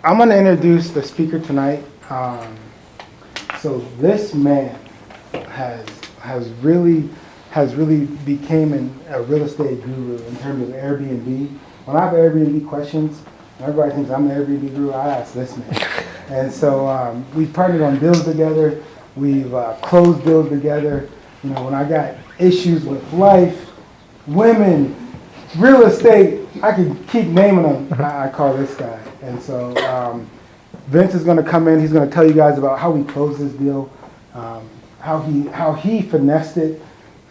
I'm going to introduce the speaker tonight. So this man has really became a real estate guru in terms of Airbnb. When I have Airbnb questions, everybody thinks I'm the Airbnb guru. I ask this man. And so we've partnered on deals together. We've closed deals together. You know, when I got issues with life, women, real estate, I could keep naming them. I call this guy. And so Vince is going to come in. He's going to tell you guys about how we closed this deal, how he finessed it.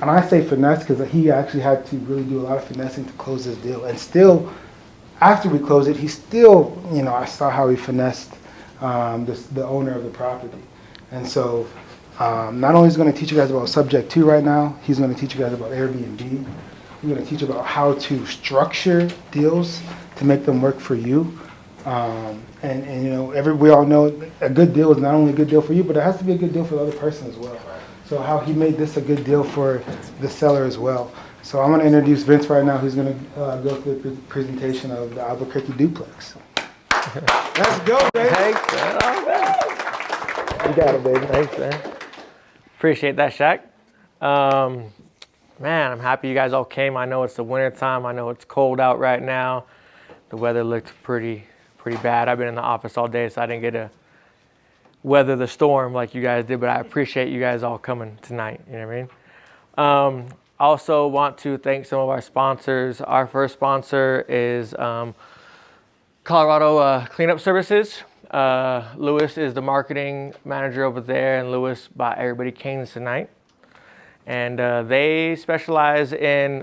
And I say finesse because he actually had to really do a lot of finessing to close this deal. And still, after we closed it, he still, you know, I saw how he finessed the owner of the property. And so not only is he going to teach you guys about Subject 2 right now, he's going to teach you guys about Airbnb. He's going to teach you about how to structure deals to make them work for you. And you know, we all know a good deal is not only a good deal for you, but it has to be a good deal for the other person as well. So how he made this a good deal for the seller as well. So I'm going to introduce Vince right now, who's going to go through the presentation of the Albuquerque duplex. Let's go, baby. Thanks, man. You got it, baby. Thanks, man. Appreciate that, Shaq. Man, I'm happy you guys all came. I know it's the winter time. I know it's cold out right now. The weather looked pretty bad. I've been in the office all day, so I didn't get to weather the storm like you guys did, but I appreciate you guys all coming tonight. You know what I mean? Also want to thank some of our sponsors. Our first sponsor is Colorado Cleanup Services. Lewis is the marketing manager over there, and Lewis bought everybody canes tonight. And they specialize in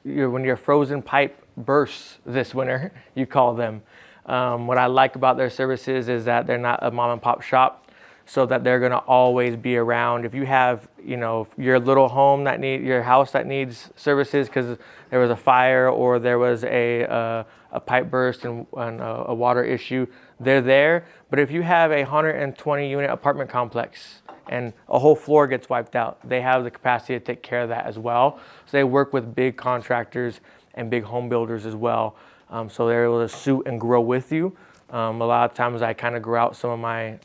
when your frozen pipe bursts this winter, you call them. What I like about their services is that they're not a mom and pop shop, so that they're going to always be around. If you have, you know, your little home your house that needs services because there was a fire or there was a pipe burst and a water issue, they're there. But if you have a 120 unit apartment complex and a whole floor gets wiped out, they have the capacity to take care of that as well. So they work with big contractors and big home builders as well. So they're able to suit and grow with you. A lot of times I kind of grow out some of my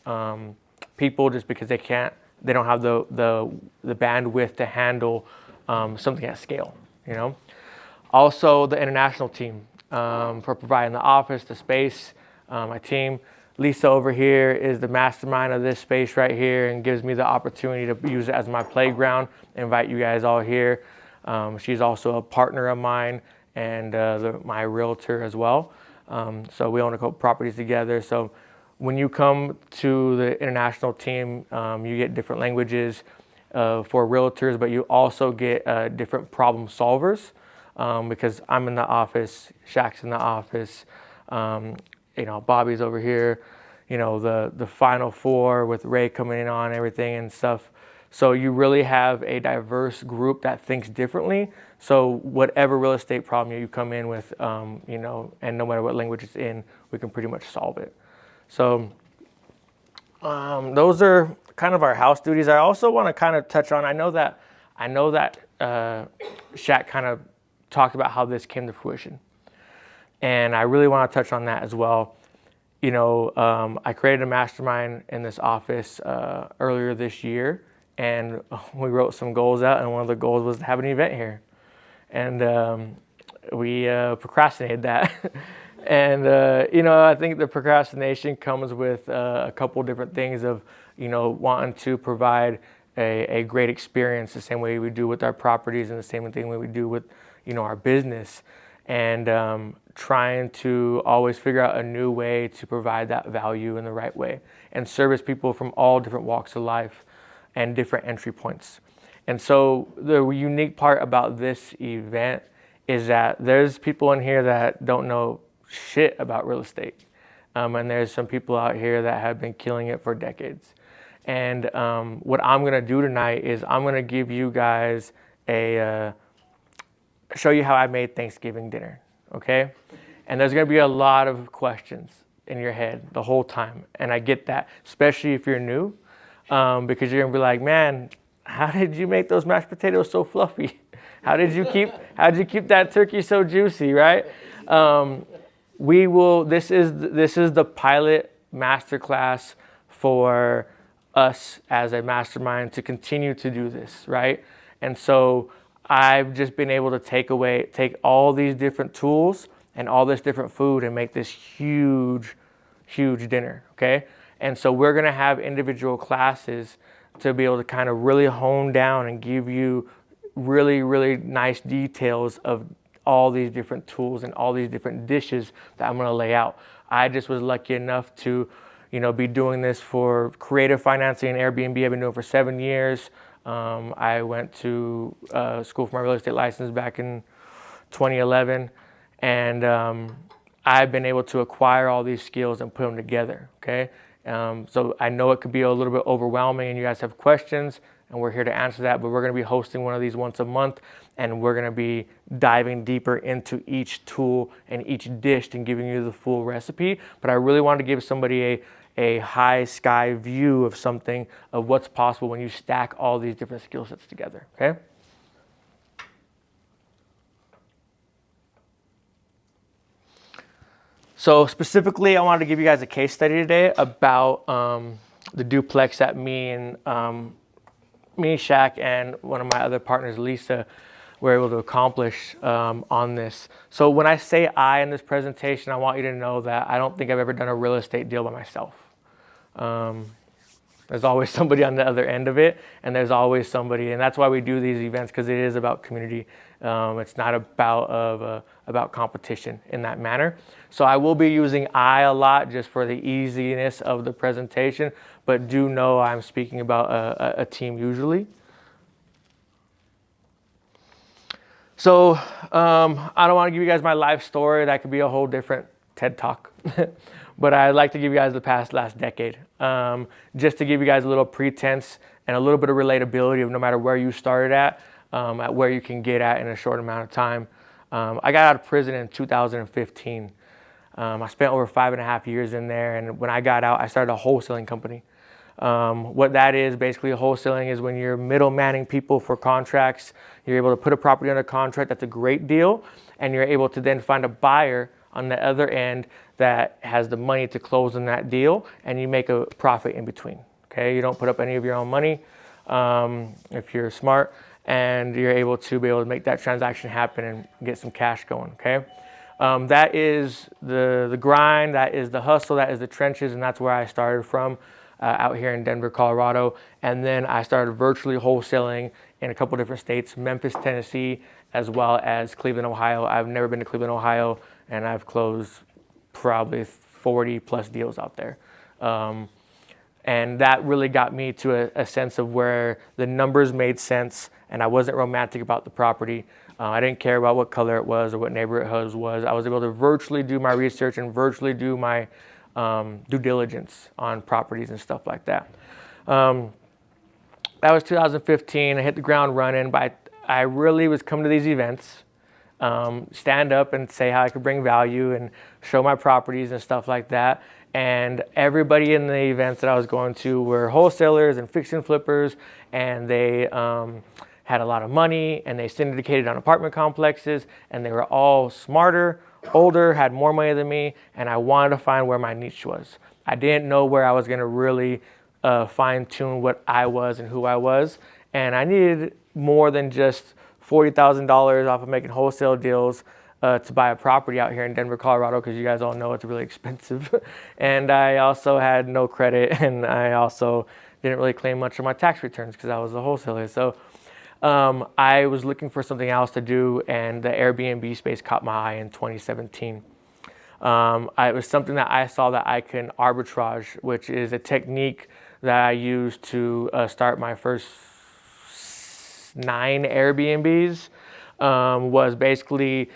people just because they don't have the bandwidth to handle something at scale, you know. Also the international team for providing the office, the space, my team. Lisa over here is the mastermind of this space right here and gives me the opportunity to use it as my playground. Invite you guys all here. She's also a partner of mine and my realtor as well. So we own a couple properties together. So when you come to the international team, you get different languages for realtors, but you also get different problem solvers because I'm in the office, Shaq's in the office, you know, Bobby's over here, you know, the final four with Ray coming in on everything and stuff. So you really have a diverse group that thinks differently. So whatever real estate problem you come in with, you know, and no matter what language it's in, we can pretty much solve it. So those are kind of our house duties. I also want to kind of touch on, I know that Shaq kind of talked about how this came to fruition. And I really want to touch on that as well. You know, I created a mastermind in this office earlier this year, and we wrote some goals out, and one of the goals was to have an event here. And we procrastinated that. And, you know, I think the procrastination comes with a couple different things of, you know, wanting to provide a great experience the same way we do with our properties and the same thing we do with, you know, our business. And trying to always figure out a new way to provide that value in the right way and service people from all different walks of life and different entry points. And so the unique part about this event is that there's people in here that don't know shit about real estate. And there's some people out here that have been killing it for decades. And what I'm going to do tonight is I'm going to give you guys show you how I made Thanksgiving dinner, okay? And there's going to be a lot of questions in your head the whole time. And I get that, especially if you're new, because you're going to be like, man, how did you make those mashed potatoes so fluffy? How did you keep that turkey so juicy, right? This is the pilot masterclass for us as a mastermind to continue to do this, right? And so I've just been able to take all these different tools and all this different food and make this huge dinner, okay? And so we're gonna have individual classes to be able to kind of really hone down and give you really nice details of all these different tools and all these different dishes that I'm gonna lay out. I just was lucky enough to, be doing this for creative financing and Airbnb. I've been doing it for 7 years. I went to school for my real estate license back in 2011, and I've been able to acquire all these skills and put them together, okay? So I know it could be a little bit overwhelming and you guys have questions, and we're here to answer that, but we're gonna be hosting one of these once a month, and we're gonna be diving deeper into each tool and each dish and giving you the full recipe. But I really wanted to give somebody a high sky view of something, of what's possible when you stack all these different skill sets together, okay? So specifically, I wanted to give you guys a case study today about the duplex that me, Shaq, and one of my other partners, Lisa, were able to accomplish on this. So when I say I in this presentation, I want you to know that I don't think I've ever done a real estate deal by myself. There's always somebody on the other end of it, and there's always somebody, and that's why we do these events, because it is about community. It's not about competition in that manner. So I will be using I a lot just for the easiness of the presentation, but do know I'm speaking about a team usually. So I don't want to give you guys my life story. That could be a whole different TED Talk. But I'd like to give you guys the last decade, just to give you guys a little pretense and a little bit of relatability of no matter where you started at where you can get at in a short amount of time. I got out of prison in 2015. I spent over 5.5 years in there, and when I got out, I started a wholesaling company. What that is, basically wholesaling is when you're middlemanning people for contracts. You're able to put a property under contract, that's a great deal, and you're able to then find a buyer on the other end that has the money to close on that deal, and you make a profit in between, okay? You don't put up any of your own money if you're smart, and you're able to make that transaction happen and get some cash going, okay? That is the grind, that is the hustle, that is the trenches, and that's where I started from out here in Denver, Colorado. And then I started virtually wholesaling in a couple different states, Memphis, Tennessee, as well as Cleveland, Ohio. I've never been to Cleveland, Ohio, and I've closed probably 40 plus deals out there. And that really got me to a sense of where the numbers made sense, and I wasn't romantic about the property. I didn't care about what color it was or what neighborhood it was. I was able to virtually do my research and virtually do my due diligence on properties and stuff like that. That was 2015. I hit the ground running, but I really was coming to these events, stand up and say how I could bring value and show my properties and stuff like that. And everybody in the events that I was going to were wholesalers and fix and flippers, and they had a lot of money, and they syndicated on apartment complexes, and they were all smarter, older, had more money than me, and I wanted to find where my niche was. I didn't know where I was going to really fine tune what I was and who I was, and I needed more than just $40,000 off of making wholesale deals to buy a property out here in Denver, Colorado, because you guys all know it's really expensive. And I also had no credit, and I also didn't really claim much of my tax returns because I was a wholesaler. So I was looking for something else to do, and the Airbnb space caught my eye in 2017. It was something that I saw that I can arbitrage, which is a technique that I used to start my first 9 Airbnbs. Was basically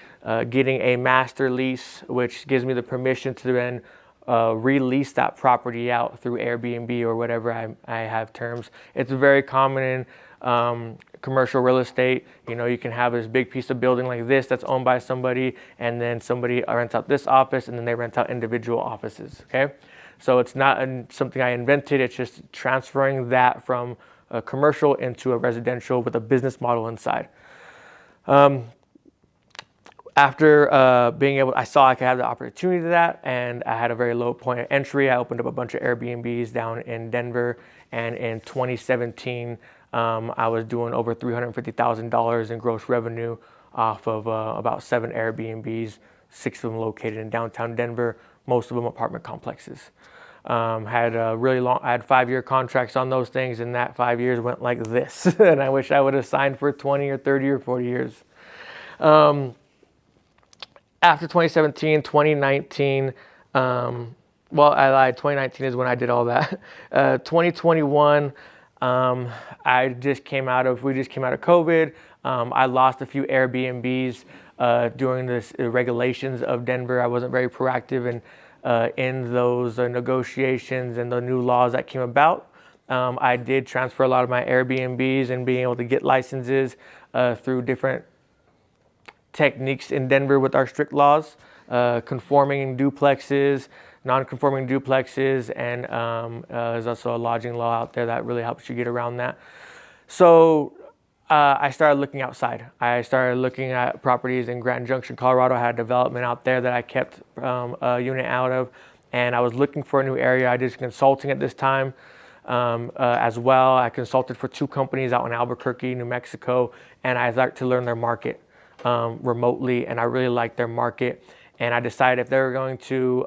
getting a master lease, which gives me the permission to then release that property out through Airbnb or whatever I have terms. It's very common in commercial real estate. You know, you can have this big piece of building like this that's owned by somebody, and then somebody rents out this office, and then they rent out individual offices, okay? So it's not something I invented, it's just transferring that from a commercial into a residential with a business model inside. after I saw I could have the opportunity to that, and I had a very low point of entry. I opened up a bunch of Airbnbs down in Denver, and in 2017, I was doing over $350,000 in gross revenue off of about 7 Airbnbs, 6 of them located in downtown Denver, most of them apartment complexes. Had a really long, I had 5-year contracts on those things, and that 5 years went like this. And I wish I would have signed for 20 or 30 or 40 years. After 2017, 2019, well, I lied. 2019 is when I did all that. 2021, we just came out of COVID. I lost a few Airbnbs during this regulations of Denver. I wasn't very proactive in those negotiations and the new laws that came about. I did transfer a lot of my Airbnbs and being able to get licenses through different techniques in Denver with our strict laws, conforming duplexes, non-conforming duplexes, and there's also a lodging law out there that really helps you get around that. So I started looking outside. I started looking at properties in Grand Junction, Colorado. I had development out there that I kept a unit out of, and I was looking for a new area. I did consulting at this time as well. I consulted for 2 companies out in Albuquerque, New Mexico, and I started to learn their market remotely, and I really liked their market. And I decided if they were going to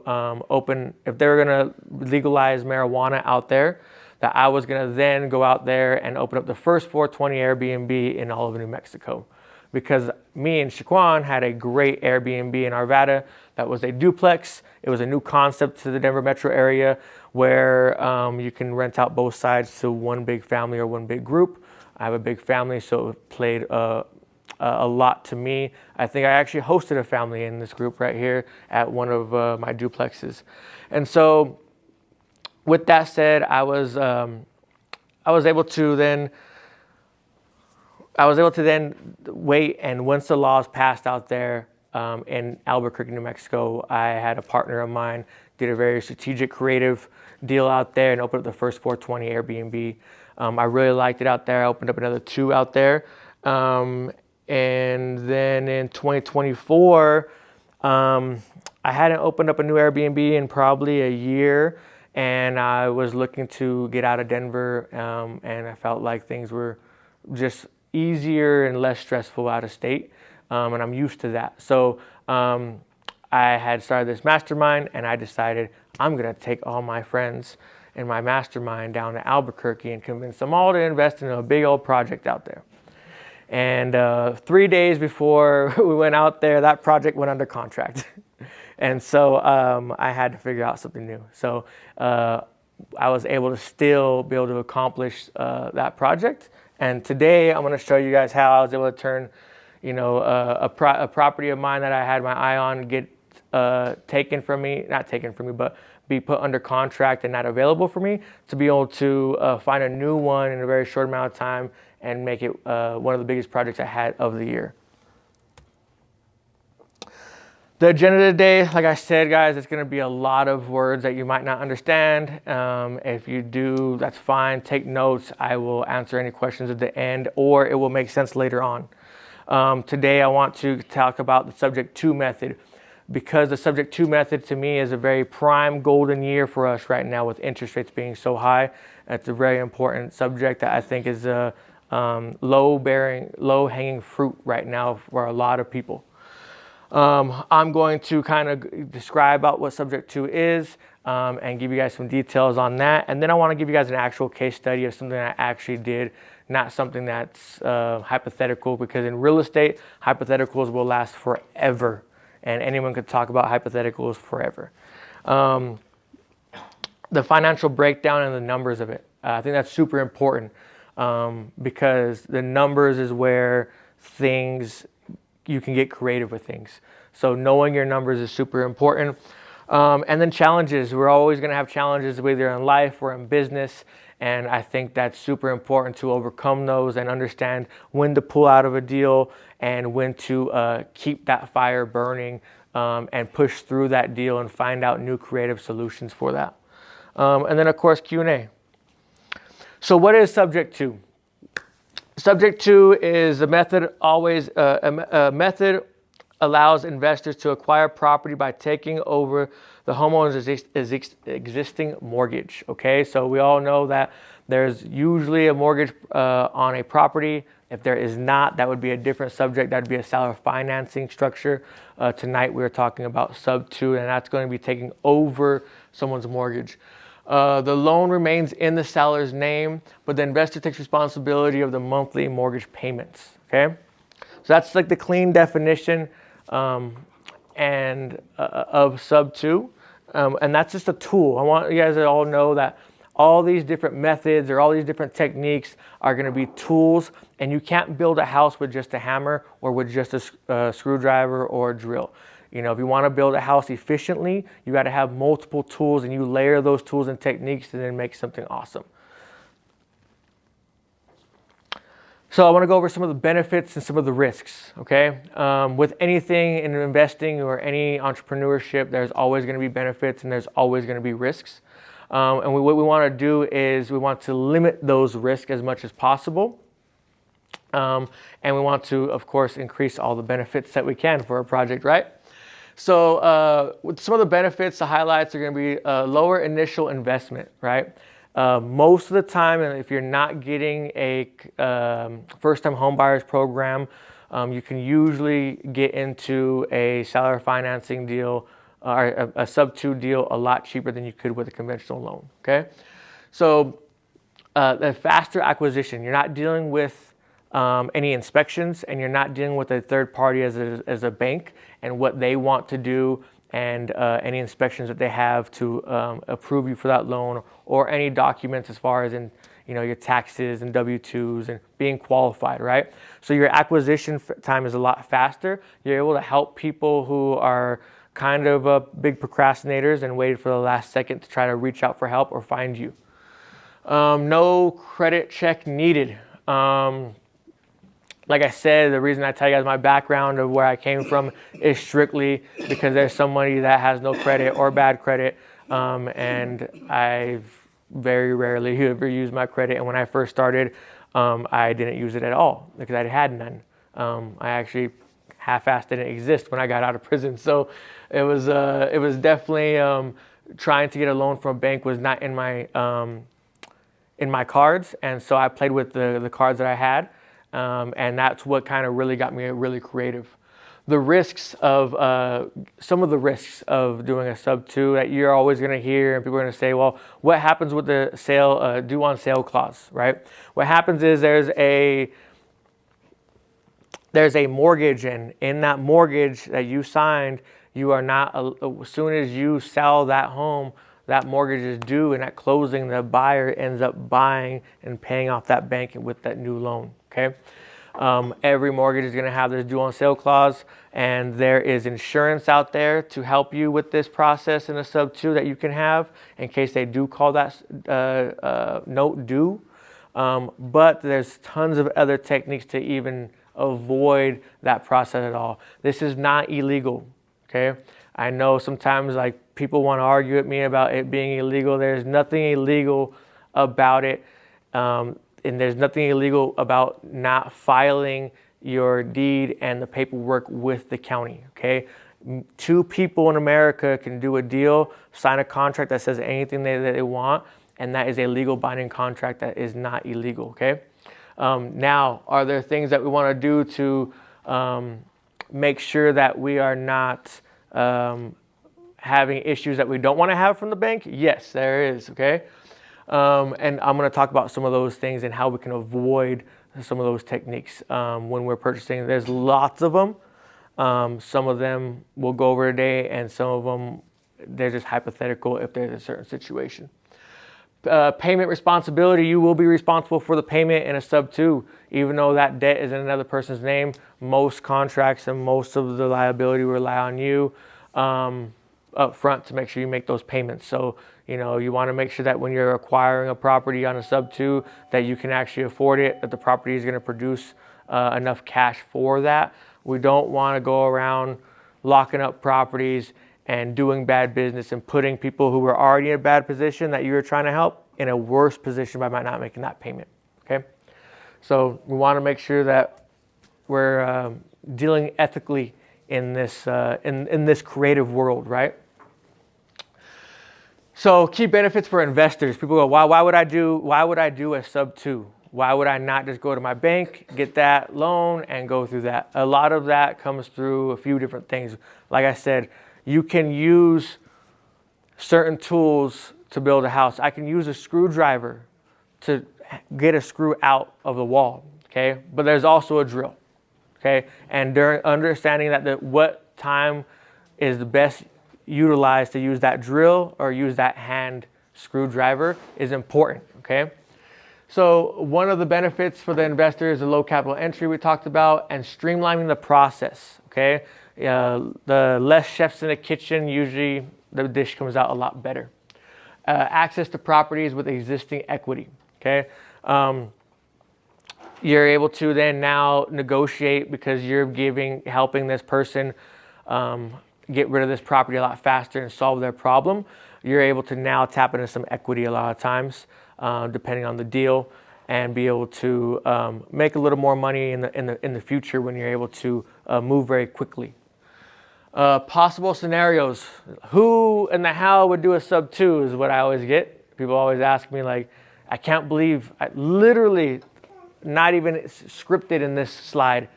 legalize marijuana out there, that I was going to then go out there and open up the first 420 Airbnb in all of New Mexico. Because me and Shaquan had a great Airbnb in Arvada that was a duplex. It was a new concept to the Denver metro area where you can rent out both sides to one big family or one big group. I have a big family, so it played a lot to me. I think I actually hosted a family in this group right here at one of my duplexes. And so with that said, I was able to then wait, and once the laws passed out there in Albuquerque, New Mexico, I had a partner of mine did a very strategic, creative deal out there and opened up the first 420 Airbnb. I really liked it out there. I opened up another 2 out there. And then in 2024, I hadn't opened up a new Airbnb in probably a year, and I was looking to get out of Denver, and I felt like things were just easier and less stressful out of state, and I'm used to that. So I had started this mastermind, and I decided I'm going to take all my friends in my mastermind down to Albuquerque and convince them all to invest in a big old project out there. And 3 days before we went out there, that project went under contract. And so I had to figure out something new. So I was able to still be able to accomplish that project. And today I'm going to show you guys how I was able to turn, a property of mine that I had my eye on get not taken from me, but be put under contract and not available for me, to be able to find a new one in a very short amount of time and make it one of the biggest projects I had of the year. The agenda today, like I said, guys, it's going to be a lot of words that you might not understand. If you do, that's fine. Take notes. I will answer any questions at the end, or it will make sense later on. Today, I want to talk about the subject to method, because the subject to method to me is a very prime golden year for us right now with interest rates being so high. It's a very important subject that I think is low-hanging fruit right now for a lot of people. I'm going to kind of describe about what subject to is and give you guys some details on that. And then I want to give you guys an actual case study of something I actually did, not something that's hypothetical, because in real estate, hypotheticals will last forever. And anyone could talk about hypotheticals forever. The financial breakdown and the numbers of it. I think that's super important because the numbers is where you can get creative with things. So knowing your numbers is super important. And then challenges. We're always going to have challenges, whether in life or in business. And I think that's super important to overcome those and understand when to pull out of a deal and when to keep that fire burning and push through that deal and find out new creative solutions for that. And then, of course, Q&A. So what is subject to? Subject to is a method allows investors to acquire property by taking over the homeowner's existing mortgage. Okay, so we all know that there's usually a mortgage on a property. If there is not, that would be a different subject. That would be a seller financing structure. Tonight we're talking about sub-to, and that's going to be taking over someone's mortgage. The loan remains in the seller's name, but the investor takes responsibility of the monthly mortgage payments. Okay, so that's like the clean definition of sub-to, and that's just a tool. I want you guys to all know that all these different methods or all these different techniques are going to be tools, and you can't build a house with just a hammer or with just a screwdriver or a drill. You know, if you want to build a house efficiently, you got to have multiple tools, and you layer those tools and techniques and then make something awesome. So I want to go over some of the benefits and some of the risks, okay? With anything in investing or any entrepreneurship, there's always going to be benefits and there's always going to be risks. And what we want to do is we want to limit those risks as much as possible. And we want to, of course, increase all the benefits that we can for a project, right? So with some of the benefits, the highlights are going to be lower initial investment, right? Most of the time, and if you're not getting a first-time homebuyers program, you can usually get into a seller financing deal or a sub-to deal a lot cheaper than you could with a conventional loan, okay? So the faster acquisition, you're not dealing with any inspections, and you're not dealing with a third party as a bank and what they want to do, and any inspections that they have to approve you for that loan, or any documents as far as in your taxes and W-2s and being qualified, right? So your acquisition time is a lot faster. You're able to help people who are kind of big procrastinators and waited for the last second to try to reach out for help or find you. No credit check needed. Like I said, the reason I tell you guys my background of where I came from is strictly because there's somebody that has no credit or bad credit, and I've very rarely ever used my credit. And when I first started, I didn't use it at all because I had none. I actually half-assed didn't exist when I got out of prison. So it was definitely trying to get a loan from a bank was not in my cards, and so I played with the cards that I had. And that's what kind of really got me really creative. The risks of, some of the risks of doing a sub-to that you're always going to hear, and people are going to say, well, what happens with the sale, due on sale clause, right? What happens is there's a mortgage, and in that mortgage that you signed, you are not, as soon as you sell that home, that mortgage is due, and at closing, the buyer ends up buying and paying off that bank with that new loan, okay? Every mortgage is going to have this due on sale clause, and there is insurance out there to help you with this process in a sub-to that you can have in case they do call that note due. But there's tons of other techniques to even avoid that process at all. This is not illegal, okay? I know sometimes like people want to argue with me about it being illegal. There's nothing illegal about it. And there's nothing illegal about not filing your deed and the paperwork with the county, okay? Two people in America can do a deal, sign a contract that says anything that they want, and that is a legal binding contract that is not illegal, okay? Now, are there things that we want to do to make sure that we are not having issues that we don't want to have from the bank? Yes, there is, okay? And I'm going to talk about some of those things and how we can avoid some of those techniques when we're purchasing. There's lots of them. Some of them we'll go over today, and some of them, they're just hypothetical if there's a certain situation. Payment responsibility, you will be responsible for the payment in a sub-to. Even though that debt is in another person's name, most contracts and most of the liability rely on you up front to make sure you make those payments. So, you want to make sure that when you're acquiring a property on a sub-to, that you can actually afford it, that the property is going to produce enough cash for that. We don't want to go around locking up properties and doing bad business and putting people who are already in a bad position that you're trying to help in a worse position by not making that payment, okay? So we want to make sure that we're dealing ethically in this in this creative world, right? So key benefits for investors. People go, why would I do a sub-2? Why would I not just go to my bank, get that loan, and go through that? A lot of that comes through a few different things. Like I said, you can use certain tools to build a house. I can use a screwdriver to get a screw out of the wall, okay? But there's also a drill, okay? And during understanding that what time is the best utilized to use that drill or use that hand screwdriver is important, okay? So one of the benefits for the investor is the low capital entry we talked about, and streamlining the process, okay? The less chefs in the kitchen, usually the dish comes out a lot better. Access to properties with existing equity, okay? You're able to then now negotiate because you're helping this person get rid of this property a lot faster and solve their problem. You're able to now tap into some equity a lot of times, depending on the deal, and be able to make a little more money in the future when you're able to move very quickly. Possible scenarios. Who and the how would do a sub-2 is what I always get. People always ask me, like, I can't believe, literally not even scripted in this slide,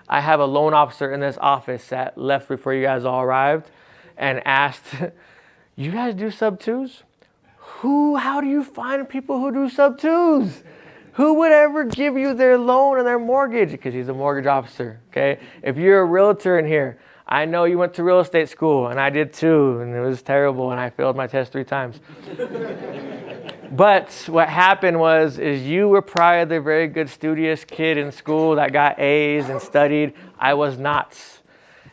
I have a loan officer in this office that left before you guys all arrived and asked, you guys do sub-2s? How do you find people who do sub-2s? Who would ever give you their loan and their mortgage? Because he's a mortgage officer, okay? If you're a realtor in here, I know you went to real estate school, and I did too, and it was terrible, and I failed my test 3 times. But what happened is you were probably the very good studious kid in school that got A's and studied. I was not.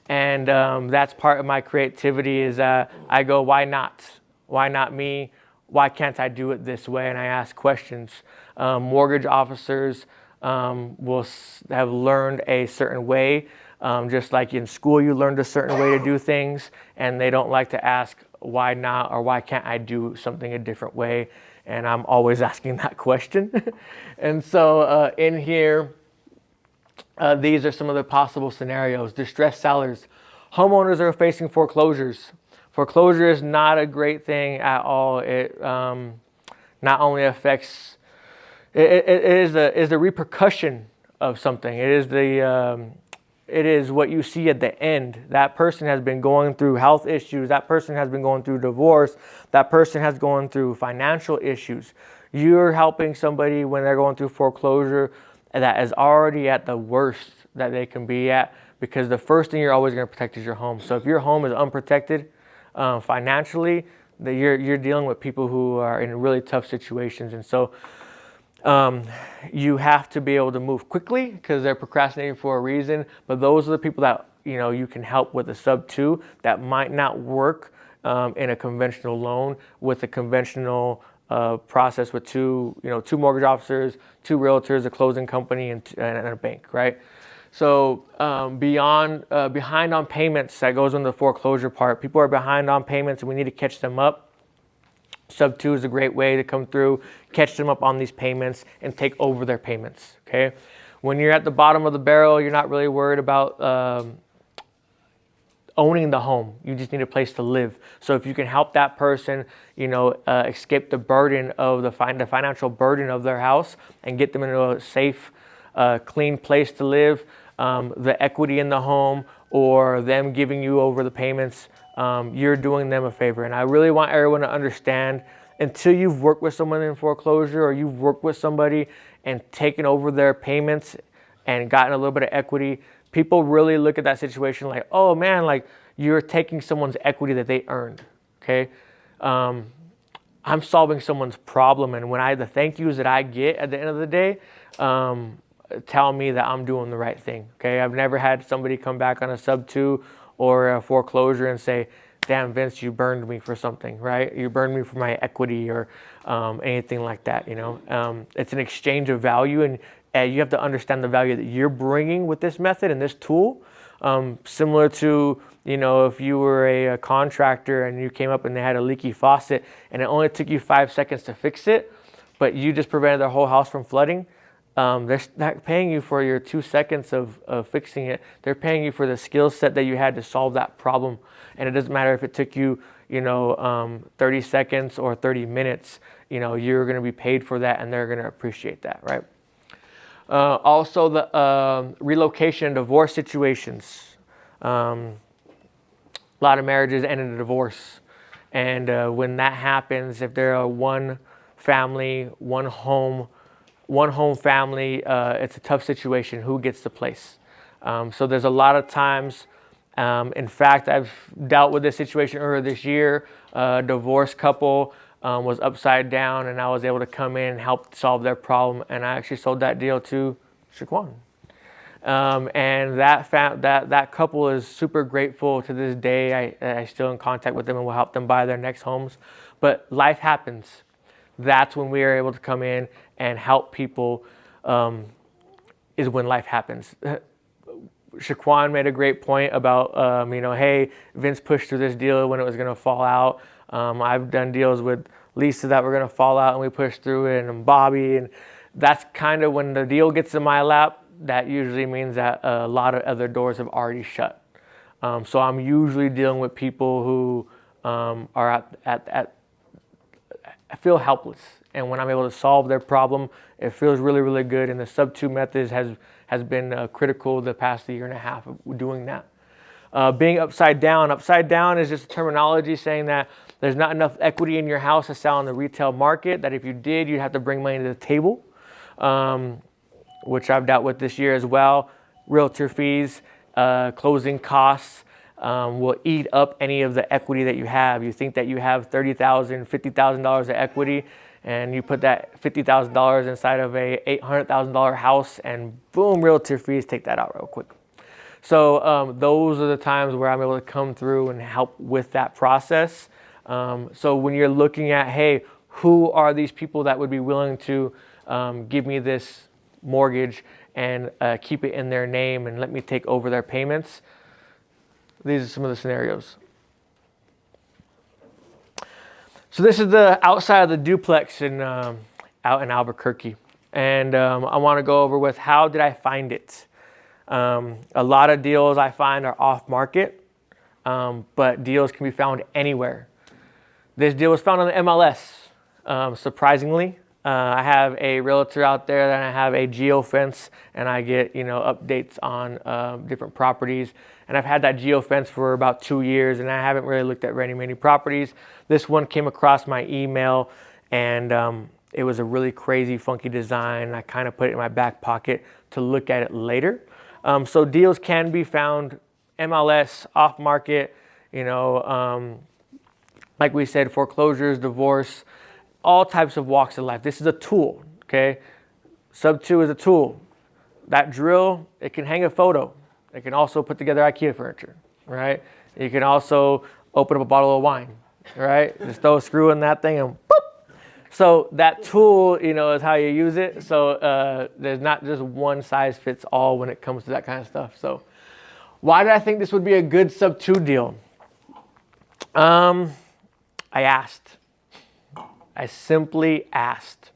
And that's part of my creativity is I go, why not? Why not me? Why can't I do it this way? And I ask questions. Mortgage officers will have learned a certain way. Just like in school, you learned a certain way to do things, and they don't like to ask why not or why can't I do something a different way. And I'm always asking that question. And so in here, these are some of the possible scenarios. Distressed sellers. Homeowners are facing foreclosures. Foreclosure is not a great thing at all. It not only affects, it is the repercussion of something. It is what you see at the end. That person has been going through health issues. That person has been going through divorce. That person has gone through financial issues. You're helping somebody when they're going through foreclosure that is already at the worst that they can be at, because the first thing you're always going to protect is your home. So if your home is unprotected financially, you're dealing with people who are in really tough situations. And so you have to be able to move quickly because they're procrastinating for a reason. But those are the people that you can help with a sub-2 that might not work in a conventional loan with a conventional process with two mortgage officers, 2 realtors, a closing company, and a bank, right? So behind on payments, that goes on the foreclosure part. People are behind on payments and we need to catch them up. Sub-2 is a great way to come through, catch them up on these payments, and take over their payments, okay? When you're at the bottom of the barrel, you're not really worried about owning the home. You just need a place to live. So if you can help that person, escape the burden of the financial burden of their house and get them into a safe, clean place to live, the equity in the home or them giving you over the payments, you're doing them a favor. And I really want everyone to understand, until you've worked with someone in foreclosure or you've worked with somebody and taken over their payments and gotten a little bit of equity, people really look at that situation like, oh man, like you're taking someone's equity that they earned, okay? I'm solving someone's problem, and when the thank yous that I get at the end of the day, tell me that I'm doing the right thing, okay? I've never had somebody come back on a sub-2 or a foreclosure and say, damn, Vince, you burned me for something, right? You burned me for my equity or anything like that, It's an exchange of value, and you have to understand the value that you're bringing with this method and this tool. Similar to, if you were a contractor and you came up and they had a leaky faucet and it only took you 5 seconds to fix it, but you just prevented their whole house from flooding, they're not paying you for your 2 seconds of fixing it. They're paying you for the skill set that you had to solve that problem. And it doesn't matter if it took you, 30 seconds or 30 minutes, you're going to be paid for that, and they're going to appreciate that, right? Also, the relocation and divorce situations. A lot of marriages end in a divorce. And when that happens, if they're a one family, one home family, it's a tough situation. Who gets the place? So there's a lot of times, in fact, I've dealt with this situation earlier this year. A divorced couple was upside down, and I was able to come in and help solve their problem. And I actually sold that deal to Shaquan. And that couple is super grateful to this day. I still in contact with them and will help them buy their next homes. But life happens. That's when we are able to come in and help people, is when life happens. Shaquan made a great point about, hey, Vince pushed through this deal when it was going to fall out. I've done deals with Lisa that were going to fall out, and we pushed through it, and Bobby. And that's kind of when the deal gets in my lap, that usually means that a lot of other doors have already shut. So I'm usually dealing with people who are I feel helpless. And when I'm able to solve their problem, it feels really, really good. And the sub-2 method has been critical the past year and a half of doing that. Being upside down is just a terminology saying that there's not enough equity in your house to sell in the retail market, that if you did, you'd have to bring money to the table, which I've dealt with this year as well. Realtor fees, closing costs will eat up any of the equity that you have. You think that you have $30,000, $50,000 of equity, and you put that $50,000 inside of a $800,000 house, and boom, realtor fees take that out real quick. So those are the times where I'm able to come through and help with that process. So when you're looking at, hey, who are these people that would be willing to give me this mortgage and keep it in their name and let me take over their payments, these are some of the scenarios. So this is the outside of the duplex out in Albuquerque. And I want to go over with how did I find it. A lot of deals I find are off market, but deals can be found anywhere. This deal was found on the MLS, surprisingly. I have a realtor out there that I have a geofence, and I get updates on different properties. And I've had that geofence for about 2 years, and I haven't really looked at many properties. This one came across my email, and it was a really crazy, funky design. I kind of put it in my back pocket to look at it later. So deals can be found MLS, off market, like we said, foreclosures, divorce, all types of walks of life. This is a tool, okay? Sub-2 is a tool. That drill, it can hang a photo. It can also put together IKEA furniture, right? You can also open up a bottle of wine, right? Just throw a screw in that thing and boop. So that tool, is how you use it. So there's not just one size fits all when it comes to that kind of stuff. So why did I think this would be a good sub-2 deal? I asked. I simply asked.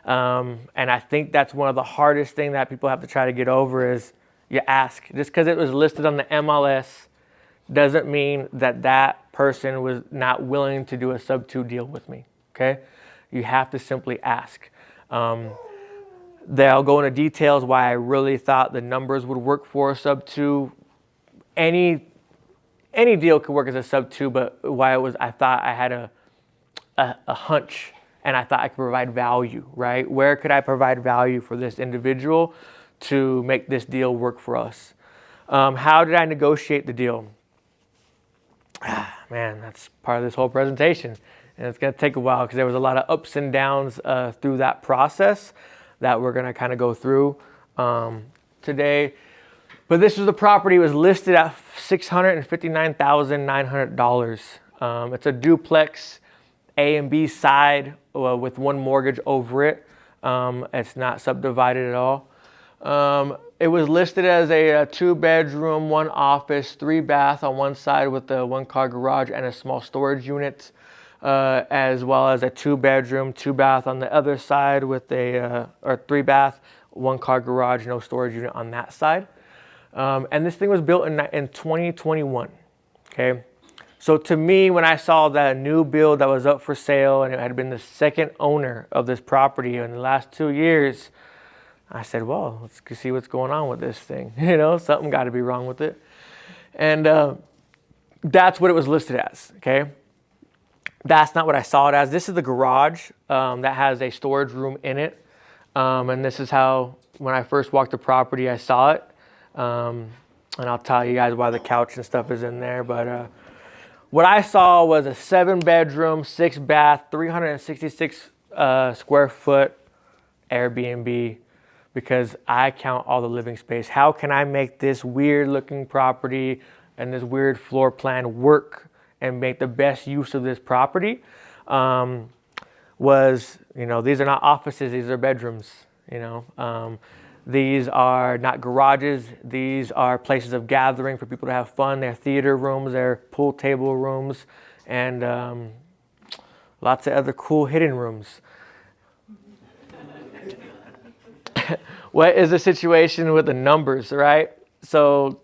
And I think that's one of the hardest things that people have to try to get over is you ask. Just because it was listed on the MLS doesn't mean that person was not willing to do a sub-2 deal with me, okay? You have to simply ask. They'll go into details why I really thought the numbers would work for a sub-2. Any deal could work as a sub-2, but why I thought I had a hunch, and I thought I could provide value, right? Where could I provide value for this individual to make this deal work for us? How did I negotiate the deal? Man, that's part of this whole presentation. And it's going to take a while because there was a lot of ups and downs through that process that we're going to kind of go through today. But this was the property. It was listed at $659,900. It's a duplex, A and B side with one mortgage over it. It's not subdivided at all. It was listed as a 2-bedroom, 1 office, 3 bath on one side with a 1-car garage and a small storage unit, as well as a 2-bedroom, 2 bath on the other side with or 3 bath 1-car garage, no storage unit on that side. And this thing was built in 2021, okay? So to me, when I saw that new build that was up for sale and it had been the second owner of this property in the last 2 years, I said, well, let's see what's going on with this thing. You know, something got to be wrong with it. And that's what it was listed as, okay? That's not what I saw it as. This is the garage that has a storage room in it. And this is how, when I first walked the property, I saw it. And I'll tell you guys why the couch and stuff is in there. But what I saw was a 7-bedroom, 6-bath, 366 square foot Airbnb, because I count all the living space. How can I make this weird looking property and this weird floor plan work and make the best use of this property? Was, you know, these are not offices, these are bedrooms, you know. These are not garages, these are places of gathering for people to have fun. They're theater rooms, they're pool table rooms, and lots of other cool hidden rooms. What is the situation with the numbers, right? So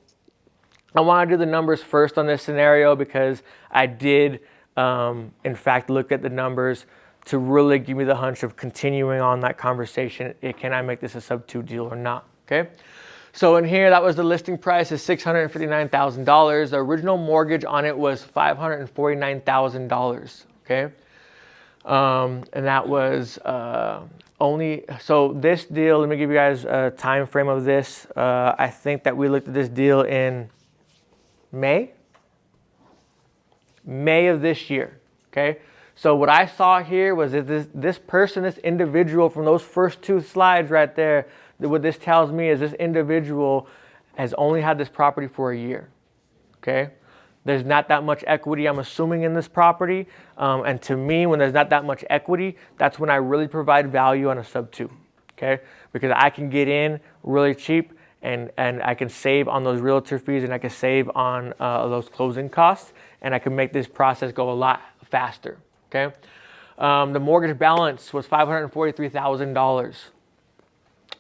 I want to do the numbers first on this scenario because I did, in fact, look at the numbers to really give me the hunch of continuing on that conversation. Can I make this a sub-2 deal or not? Okay. So in here, that was the listing price is $659,000. The original mortgage on it was $549,000. Okay. And that was only, so this deal, let me give you guys a time frame of this. I think that we looked at this deal in May of this year. Okay. So what I saw here was that this person, this individual from those first 2 slides right there, what this tells me is this individual has only had this property for a year, okay? There's not that much equity, I'm assuming, in this property. And to me, when there's not that much equity, that's when I really provide value on a sub-2, okay? Because I can get in really cheap and I can save on those realtor fees and I can save on those closing costs, and I can make this process go a lot faster. Okay, the mortgage balance was $543,000.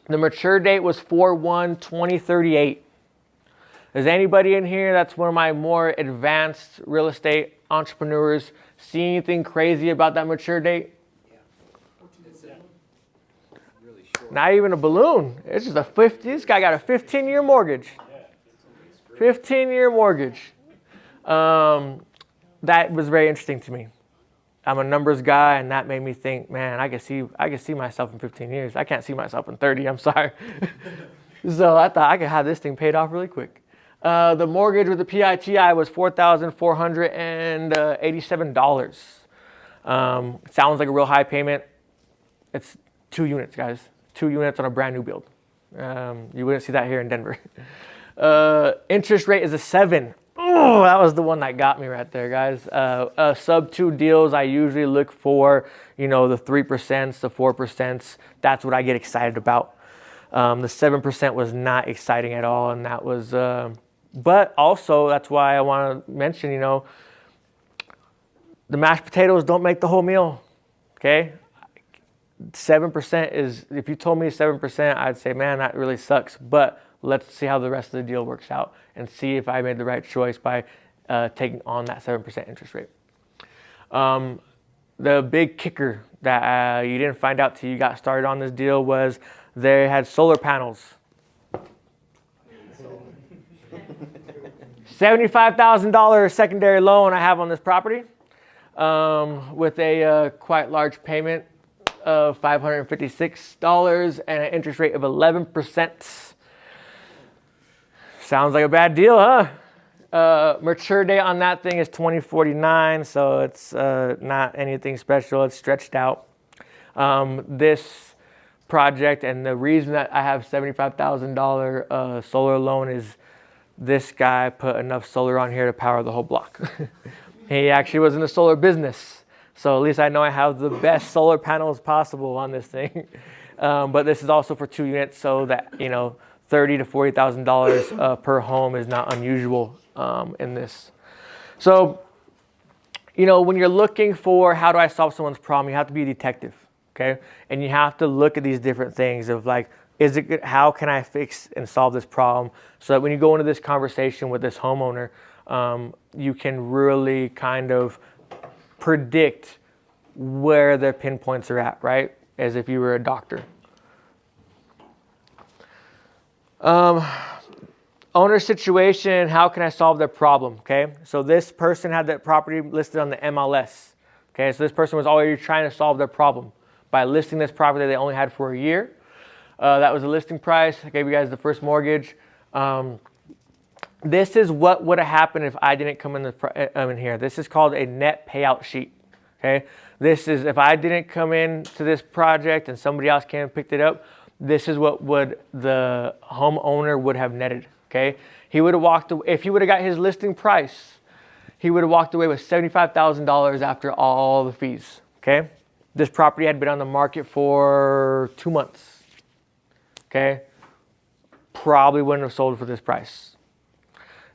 The mature date was 4/1/2038. Is anybody in here that's one of my more advanced real estate entrepreneurs see anything crazy about that mature date? Yeah. It's really short. Not even a balloon. It's just a 50. This guy got a 15-year mortgage. 15-year mortgage. That was very interesting to me. I'm a numbers guy, and that made me think, man, I can see myself in 15 years. I can't see myself in 30, I'm sorry. So I thought I could have this thing paid off really quick. The mortgage with the PITI was $4,487. Sounds like a real high payment. It's 2 units, guys. 2 units on a brand new build. You wouldn't see that here in Denver. Interest rate is a 7. Oh, that was the one that got me right there, guys. Sub-2 deals, I usually look for, you know, the 3%, the 4%. That's what I get excited about. The 7% was not exciting at all, and that was, but also that's why I want to mention, you know, the mashed potatoes don't make the whole meal, okay? 7% is, if you told me 7%, I'd say, man, that really sucks, but let's see how the rest of the deal works out and see if I made the right choice by taking on that 7% interest rate. The big kicker that you didn't find out till you got started on this deal was they had solar panels. $75,000 secondary loan I have on this property with a quite large payment of $556 and an interest rate of 11%. Sounds like a bad deal, huh? Mature date on that thing is 2049, so it's not anything special. It's stretched out. This project, and the reason that I have $75,000 solar loan is this guy put enough solar on here to power the whole block. He actually was in the solar business, so at least I know I have the best solar panels possible on this thing. But this is also for 2 units, so that, you know, $30,000 to $40,000 per home is not unusual in this. So, you know, when you're looking for how do I solve someone's problem, you have to be a detective, okay? And you have to look at these different things of like, How can I fix and solve this problem so that when you go into this conversation with this homeowner, you can really kind of predict where their pinpoints are at, right? As if you were a doctor. Owner situation, how can I solve their problem? Okay, so this person had that property listed on the MLS. Okay, so this person was already trying to solve their problem by listing this property they only had for a year. That was the listing price. I gave you guys the first mortgage. This is what would have happened if I didn't come in here. This is called a net payout sheet. Okay, this is if I didn't come in to this project and somebody else came and picked it up. This is what the homeowner would have netted. Okay, he would have walked away if he would have got his listing price. He would have walked away with $75,000 after all the fees. Okay, this property had been on the market for 2 months. Okay, probably wouldn't have sold for this price.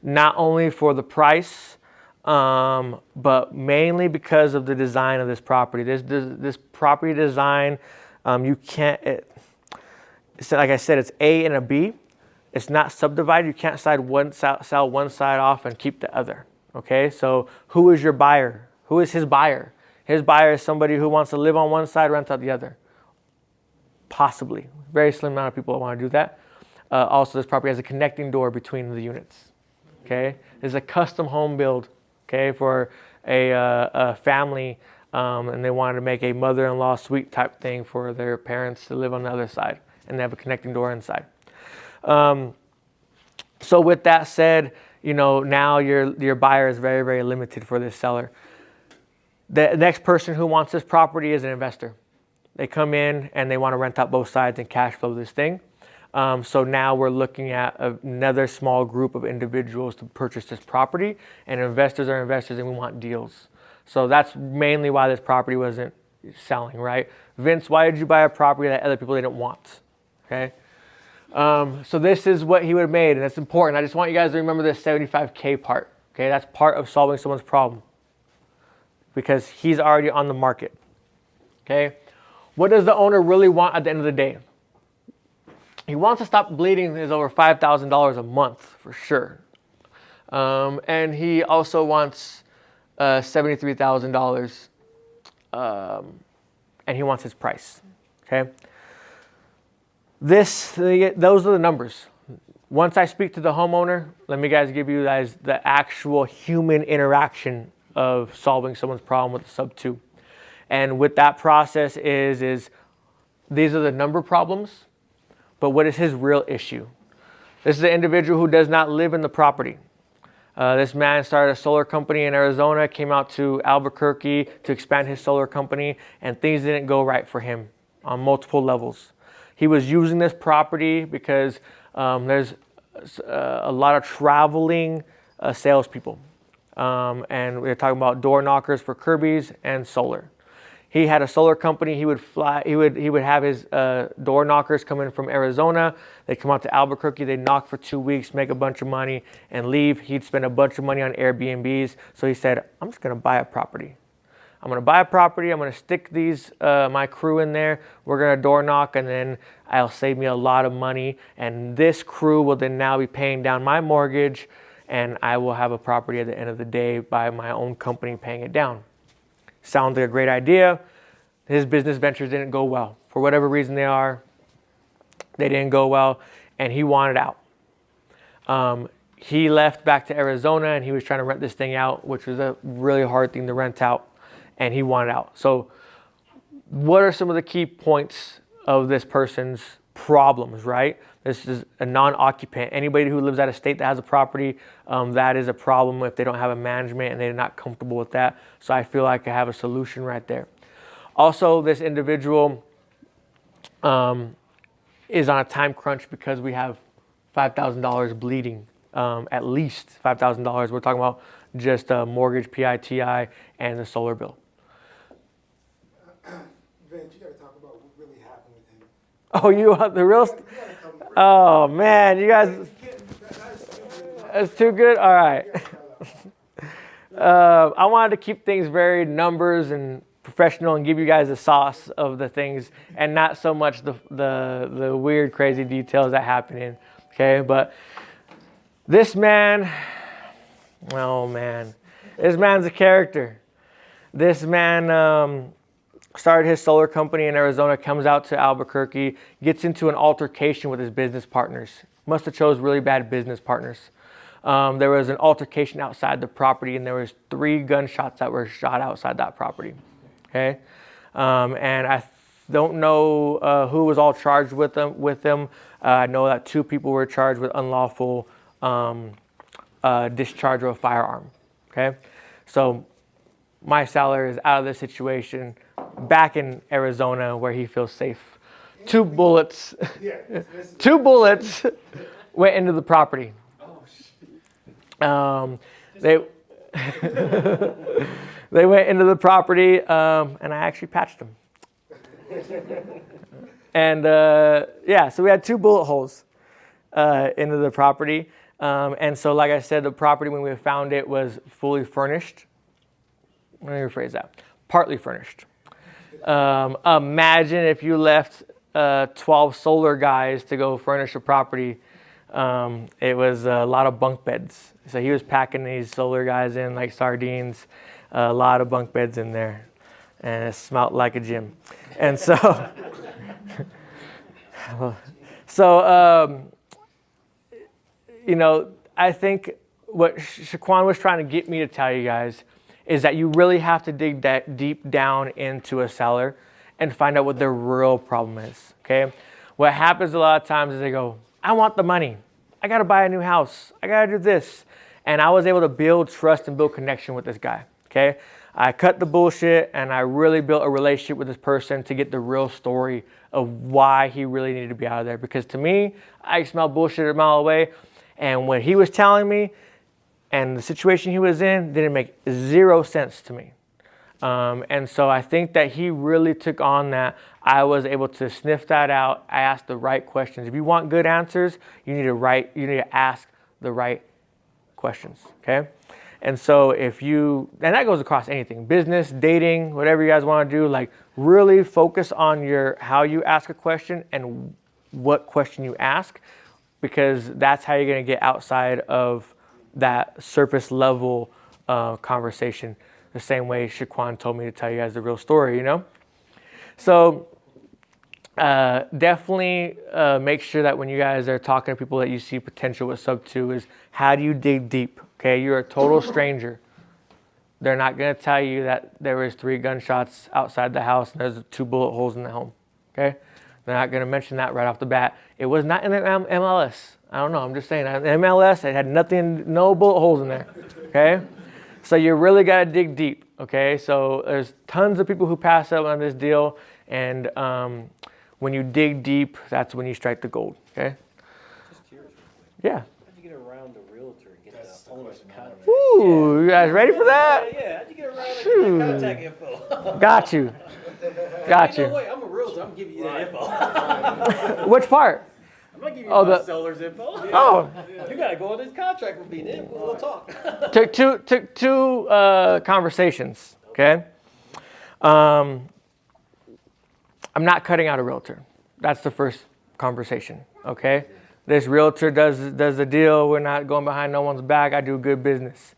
Not only for the price, but mainly because of the design of this property. This property design, you can't. So like I said, it's A and a B. It's not subdivided. You can't sell one side off and keep the other. Okay, so who is your buyer? Who is his buyer? His buyer is somebody who wants to live on one side, rent out the other. Possibly. Very slim amount of people want to do that. Also, this property has a connecting door between the units. Okay, it's a custom home build. Okay, for a family, and they wanted to make a mother-in-law suite type thing for their parents to live on the other side, and they have a connecting door inside. So with that said, now your buyer is very, very limited for this seller. The next person who wants this property is an investor. They come in and they want to rent out both sides and cash flow this thing. So now we're looking at another small group of individuals to purchase this property, and investors are investors and we want deals. So that's mainly why this property wasn't selling, right? Vince, why did you buy a property that other people didn't want? Okay. So this is what he would have made, and it's important. I just want you guys to remember this 75K part. Okay, that's part of solving someone's problem because he's already on the market. Okay, what does the owner really want at the end of the day? He wants to stop bleeding his over $5,000 a month for sure, and he also wants $73,000, and he wants his price. Okay. Those are the numbers. Once I speak to the homeowner, let me give you guys the actual human interaction of solving someone's problem with the sub-2. And with that process is these are the number problems, but what is his real issue? This is an individual who does not live in the property. This man started a solar company in Arizona, came out to Albuquerque to expand his solar company, and things didn't go right for him on multiple levels. He was using this property because there's a lot of traveling salespeople. And we're talking about door knockers for Kirby's and solar. He had a solar company. He would fly. He would have his door knockers come in from Arizona. They come out to Albuquerque. They knock for 2 weeks, make a bunch of money, and leave. He'd spend a bunch of money on Airbnbs. So he said, "I'm just going to buy a property. I'm going to buy a property. I'm going to stick my crew in there. We're going to door knock, and then I'll save me a lot of money. And this crew will then now be paying down my mortgage, and I will have a property at the end of the day by my own company paying it down." Sounds like a great idea. His business ventures didn't go well. For whatever reason they didn't go well, and he wanted out. He left back to Arizona, and he was trying to rent this thing out, which was a really hard thing to rent out. And he wanted out. So what are some of the key points of this person's problems, right? This is a non-occupant. Anybody who lives out of state that has a property, that is a problem if they don't have a management and they're not comfortable with that. So I feel like I have a solution right there. Also, this individual is on a time crunch because we have $5,000 bleeding, at least $5,000. We're talking about just a mortgage, PITI, and the solar bill. Vince, you got to talk about what really happened with him. Oh, the real? Oh man, you guys, that's too good. All right. I wanted to keep things very numbers and professional and give you guys the sauce of the things and not so much the weird, crazy details that happen in. Okay, but this man, oh man, this man's a character. This man started his solar company in Arizona, comes out to Albuquerque, gets into an altercation with his business partners. Must have chose really bad business partners. There was an altercation outside the property, and there was 3 gunshots that were shot outside that property. Okay, and I don't know who was all charged with them. I know that 2 people were charged with unlawful discharge of a firearm. Okay, so my seller is out of this situation, back in Arizona where he feels safe. 2 bullets, 2 bullets went into the property. They they went into the property, and I actually patched them. And yeah, so we had 2 bullet holes into the property. And so, like I said, the property when we found it was fully furnished. Let me rephrase that. Partly furnished. Imagine if you left 12 solar guys to go furnish a property. It was a lot of bunk beds. So he was packing these solar guys in like sardines. A lot of bunk beds in there. And it smelled like a gym. And so, you know, I think what Shaquan was trying to get me to tell you guys is that you really have to dig that deep down into a seller and find out what their real problem is, okay? What happens a lot of times is they go, I want the money. I got to buy a new house. I got to do this. And I was able to build trust and build connection with this guy, okay? I cut the bullshit and I really built a relationship with this person to get the real story of why he really needed to be out of there. Because to me, I smelled bullshit a mile away. And what he was telling me and the situation he was in didn't make 0 sense to me. And so I think that he really took on that. I was able to sniff that out. I asked the right questions. If you want good answers, you need to ask the right questions, okay? And so and that goes across anything, business, dating, whatever you guys want to do, like really focus on how you ask a question and what question you ask, because that's how you're going to get outside of that surface level conversation. The same way Shaquan told me to tell you guys the real story, you know? So definitely make sure that when you guys are talking to people that you see potential with Sub-to is how do you dig deep, okay? You're a total stranger. They're not going to tell you that there was 3 gunshots outside the house and there's 2 bullet holes in the home, okay? They're not going to mention that right off the bat. It was not in the MLS. I don't know, I'm just saying. In MLS, it had no bullet holes in there, okay? So you really got to dig deep, okay? So there's tons of people who pass up on this deal, and when you dig deep, that's when you strike the gold, okay? Just curious. Yeah. How'd you get around the realtor and get the owner's contact? Ooh, you guys ready for that? Yeah, how'd you get around and get that contact info? Got you. Got No you. way, I'm a realtor, I'm giving you that info. Which part? I'm not giving you my seller's info. Oh. You gotta go on this contract with me, then we'll talk. Took two conversations, okay? I'm not cutting out a realtor. That's the first conversation, okay? This realtor does the deal. We're not going behind no one's back. I do good business.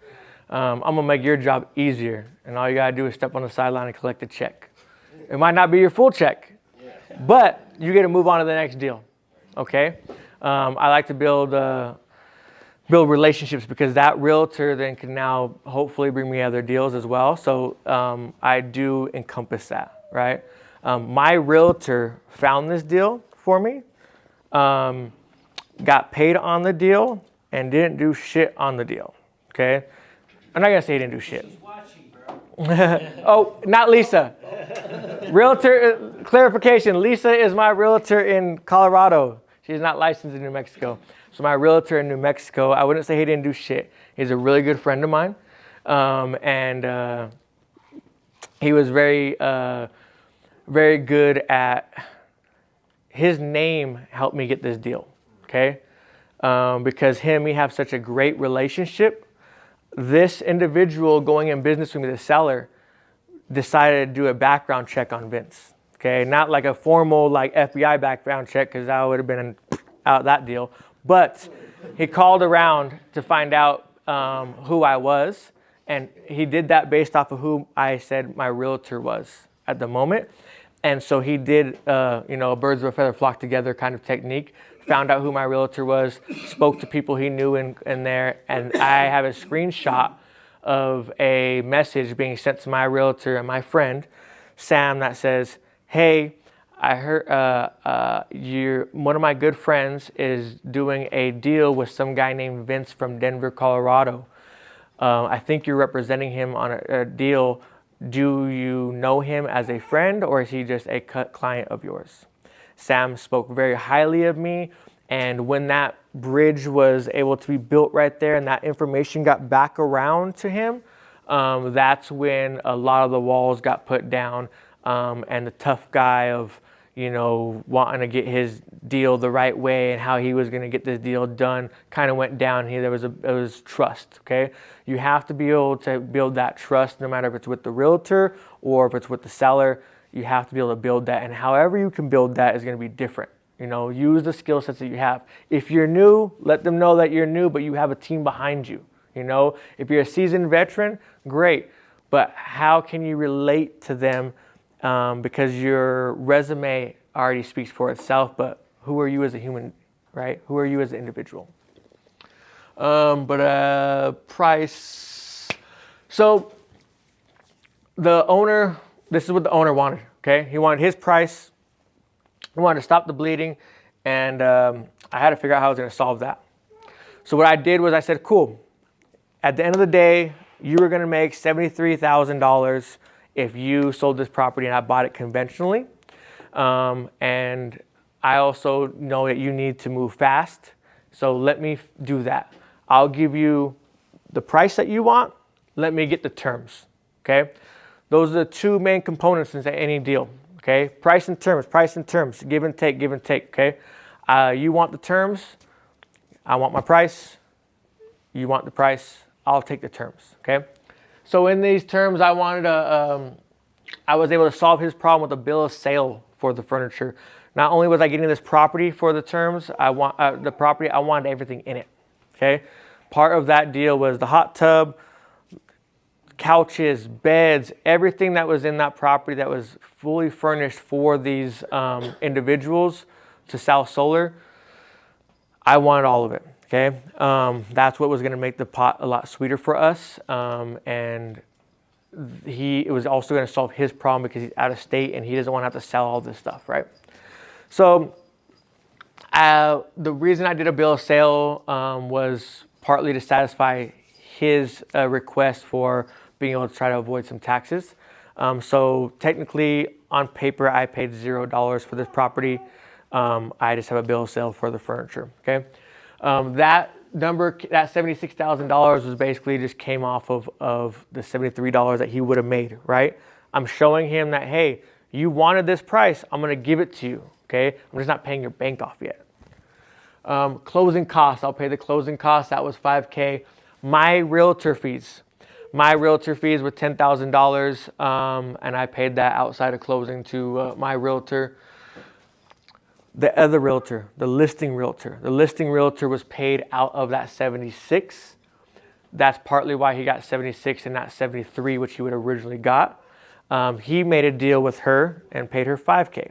I'm gonna make your job easier, and all you gotta do is step on the sideline and collect a check. It might not be your full check, but you get to move on to the next deal, okay? I like to build relationships because that realtor then can now hopefully bring me other deals as well. So I do encompass that, right? My realtor found this deal for me, got paid on the deal, and didn't do shit on the deal, okay? I'm not gonna say he didn't do shit. She's watching, bro. Oh, not Lisa. Realtor, clarification, Lisa is my realtor in Colorado. She's not licensed in New Mexico. So my realtor in New Mexico, I wouldn't say he didn't do shit. He's a really good friend of mine. And he was very, very good at, his name helped me get this deal, okay? Because we have such a great relationship. This individual going in business with me, the seller, decided to do a background check on Vince. Okay, not like a formal like FBI background check, because I would have been out that deal. But he called around to find out who I was, and he did that based off of who I said my realtor was at the moment. And so he did, a birds of a feather flock together kind of technique. Found out who my realtor was, spoke to people he knew in there, and I have a screenshot of a message being sent to my realtor and my friend, Sam, that says, "Hey, I heard one of my good friends is doing a deal with some guy named Vince from Denver, Colorado. I think you're representing him on a deal. Do you know him as a friend, or is he just a client of yours?" Sam spoke very highly of me, and when that bridge was able to be built right there and that information got back around to him, that's when a lot of the walls got put down, and the tough guy of wanting to get his deal the right way and how he was going to get this deal done kind of went down. Here, it was trust. Okay, you have to be able to build that trust, no matter if it's with the realtor or if it's with the seller. You have to be able to build that, and however you can build that is going to be different. Use the skill sets that you have. If you're new, let them know that you're new, but you have a team behind you. If you're a seasoned veteran, great, but how can you relate to them? Because your resume already speaks for itself, but who are you as a human, right? Who are you as an individual? Price. So the owner, this is what the owner wanted, okay? He wanted his price. He wanted to stop the bleeding, and I had to figure out how I was going to solve that. So what I did was I said, cool. At the end of the day, you were going to make $73,000 if you sold this property and I bought it conventionally. And I also know that you need to move fast. So let me do that. I'll give you the price that you want. Let me get the terms. Okay. Those are the two main components in any deal. Okay. Price and terms, give and take, Okay. You want the terms. I want my price. You want the price. I'll take the terms. Okay. So in these terms, I was able to solve his problem with a bill of sale for the furniture. Not only was I getting this property for the terms, I wanted everything in it. Okay. Part of that deal was the hot tub, couches, beds, everything that was in that property that was fully furnished for these individuals to sell solar. I wanted all of it. Okay, that's what was going to make the pot a lot sweeter for us, and it was also going to solve his problem because he's out of state and he doesn't want to have to sell all this stuff, right? So the reason I did a bill of sale was partly to satisfy his request for being able to try to avoid some taxes. So technically, on paper, I paid $0 for this property. I just have a bill of sale for the furniture. Okay. That number, that $76,000 was basically just came off of the $73 that he would have made, right? I'm showing him that, hey, you wanted this price, I'm going to give it to you, okay? I'm just not paying your bank off yet. Closing costs, I'll pay the closing costs. That was $5K. My realtor fees were $10,000, and I paid that outside of closing to my realtor. The other realtor, the listing realtor was paid out of that 76. That's partly why he got 76 and not 73, which he would have originally got. He made a deal with her and paid her $5K.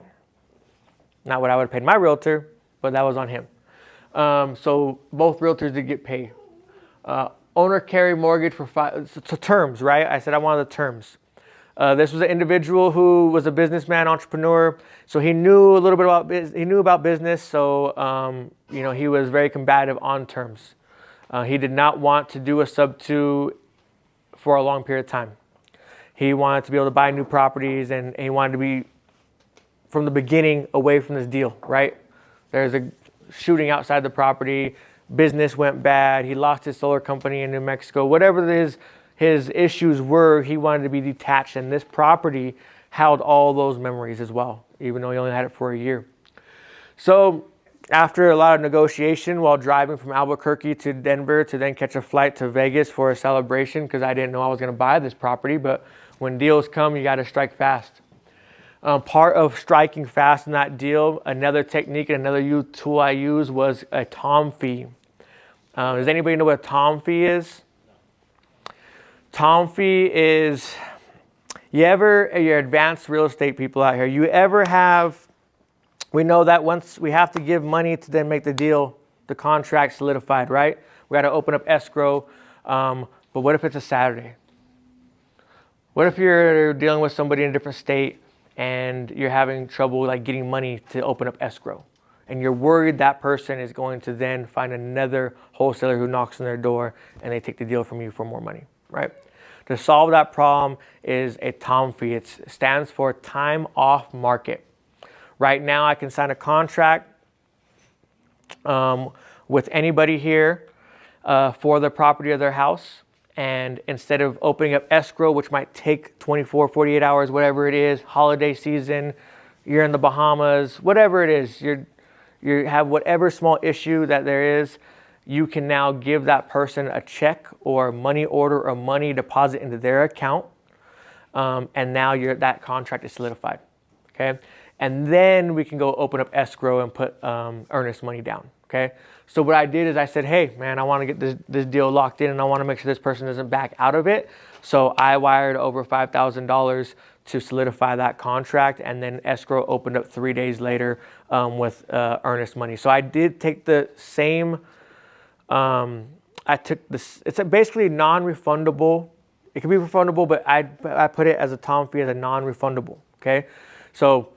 Not what I would have paid my realtor, but that was on him. So both realtors did get paid. Owner carry mortgage for terms, right? I said I wanted the terms. This was an individual who was a businessman, entrepreneur. So he knew a little bit about business. So, he was very combative on terms. He did not want to do a sub-to for a long period of time. He wanted to be able to buy new properties, and he wanted to be, from the beginning, away from this deal, right? There's a shooting outside the property. Business went bad. He lost his solar company in New Mexico. Whatever his issues were, he wanted to be detached, and this property held all those memories as well, even though he only had it for a year. So after a lot of negotiation while driving from Albuquerque to Denver to then catch a flight to Vegas for a celebration, because I didn't know I was going to buy this property, but When deals come, you got to strike fast. Part of striking fast in that deal, another technique and another tool I used was a Tom fee. Does anybody know what a Tom fee is? Tom fee is, you're advanced real estate people out here, we know that once we have to give money to then make the deal, the contract solidified, right? We got to open up escrow. But what if it's a Saturday? What if you're dealing with somebody in a different state and you're having trouble like getting money to open up escrow? And you're worried that person is going to then find another wholesaler who knocks on their door and they take the deal from you for more money, right? To solve that problem is a TOM fee. It stands for time off market. Right now I can sign a contract with anybody here for the property of their house. And instead of opening up escrow, which might take 24, 48 hours, whatever it is, holiday season, you're in the Bahamas, whatever it is, you have whatever small issue that there is, you can now give that person a check or a money order or money deposit into their account. And now that contract is solidified, okay? And then we can go open up escrow and put earnest money down, okay? So what I did is I said, hey, man, I want to get this deal locked in and I want to make sure this person doesn't back out of it. So I wired over $5,000 to solidify that contract, and then escrow opened up 3 days later with earnest money. So I did take the same, it's basically non-refundable. It can be refundable, but I put it as a TOM fee as a non-refundable, okay? So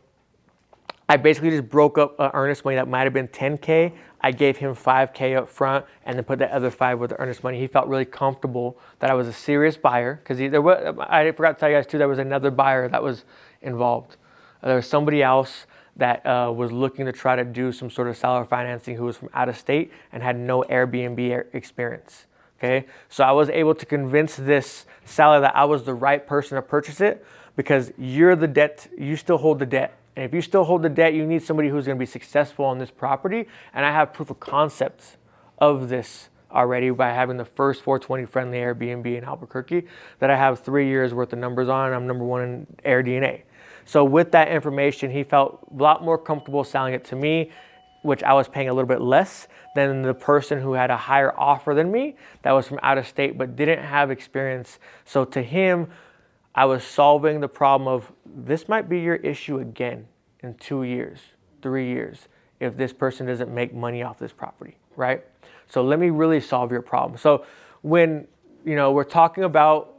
I basically just broke up earnest money that might have been $10K. I gave him $5K up front and then put the other $5 with the earnest money. He felt really comfortable that I was a serious buyer, because I forgot to tell you guys too, there was another buyer that was involved. There was somebody else that was looking to try to do some sort of seller financing who was from out of state and had no Airbnb experience. Okay, so I was able to convince this seller that I was the right person to purchase it, because you're the debt, you still hold the debt. And if you still hold the debt, you need somebody who's going to be successful on this property. And I have proof of concept of this already by having the first 420 friendly Airbnb in Albuquerque that I have 3 years worth of numbers on, and I'm number one in Air DNA. So with that information, he felt a lot more comfortable selling it to me, which I was paying a little bit less than the person who had a higher offer than me that was from out of state but didn't have experience. So to him, I was solving the problem of, this might be your issue again in 2 years, 3 years, if this person doesn't make money off this property, right? So let me really solve your problem. So when we're talking about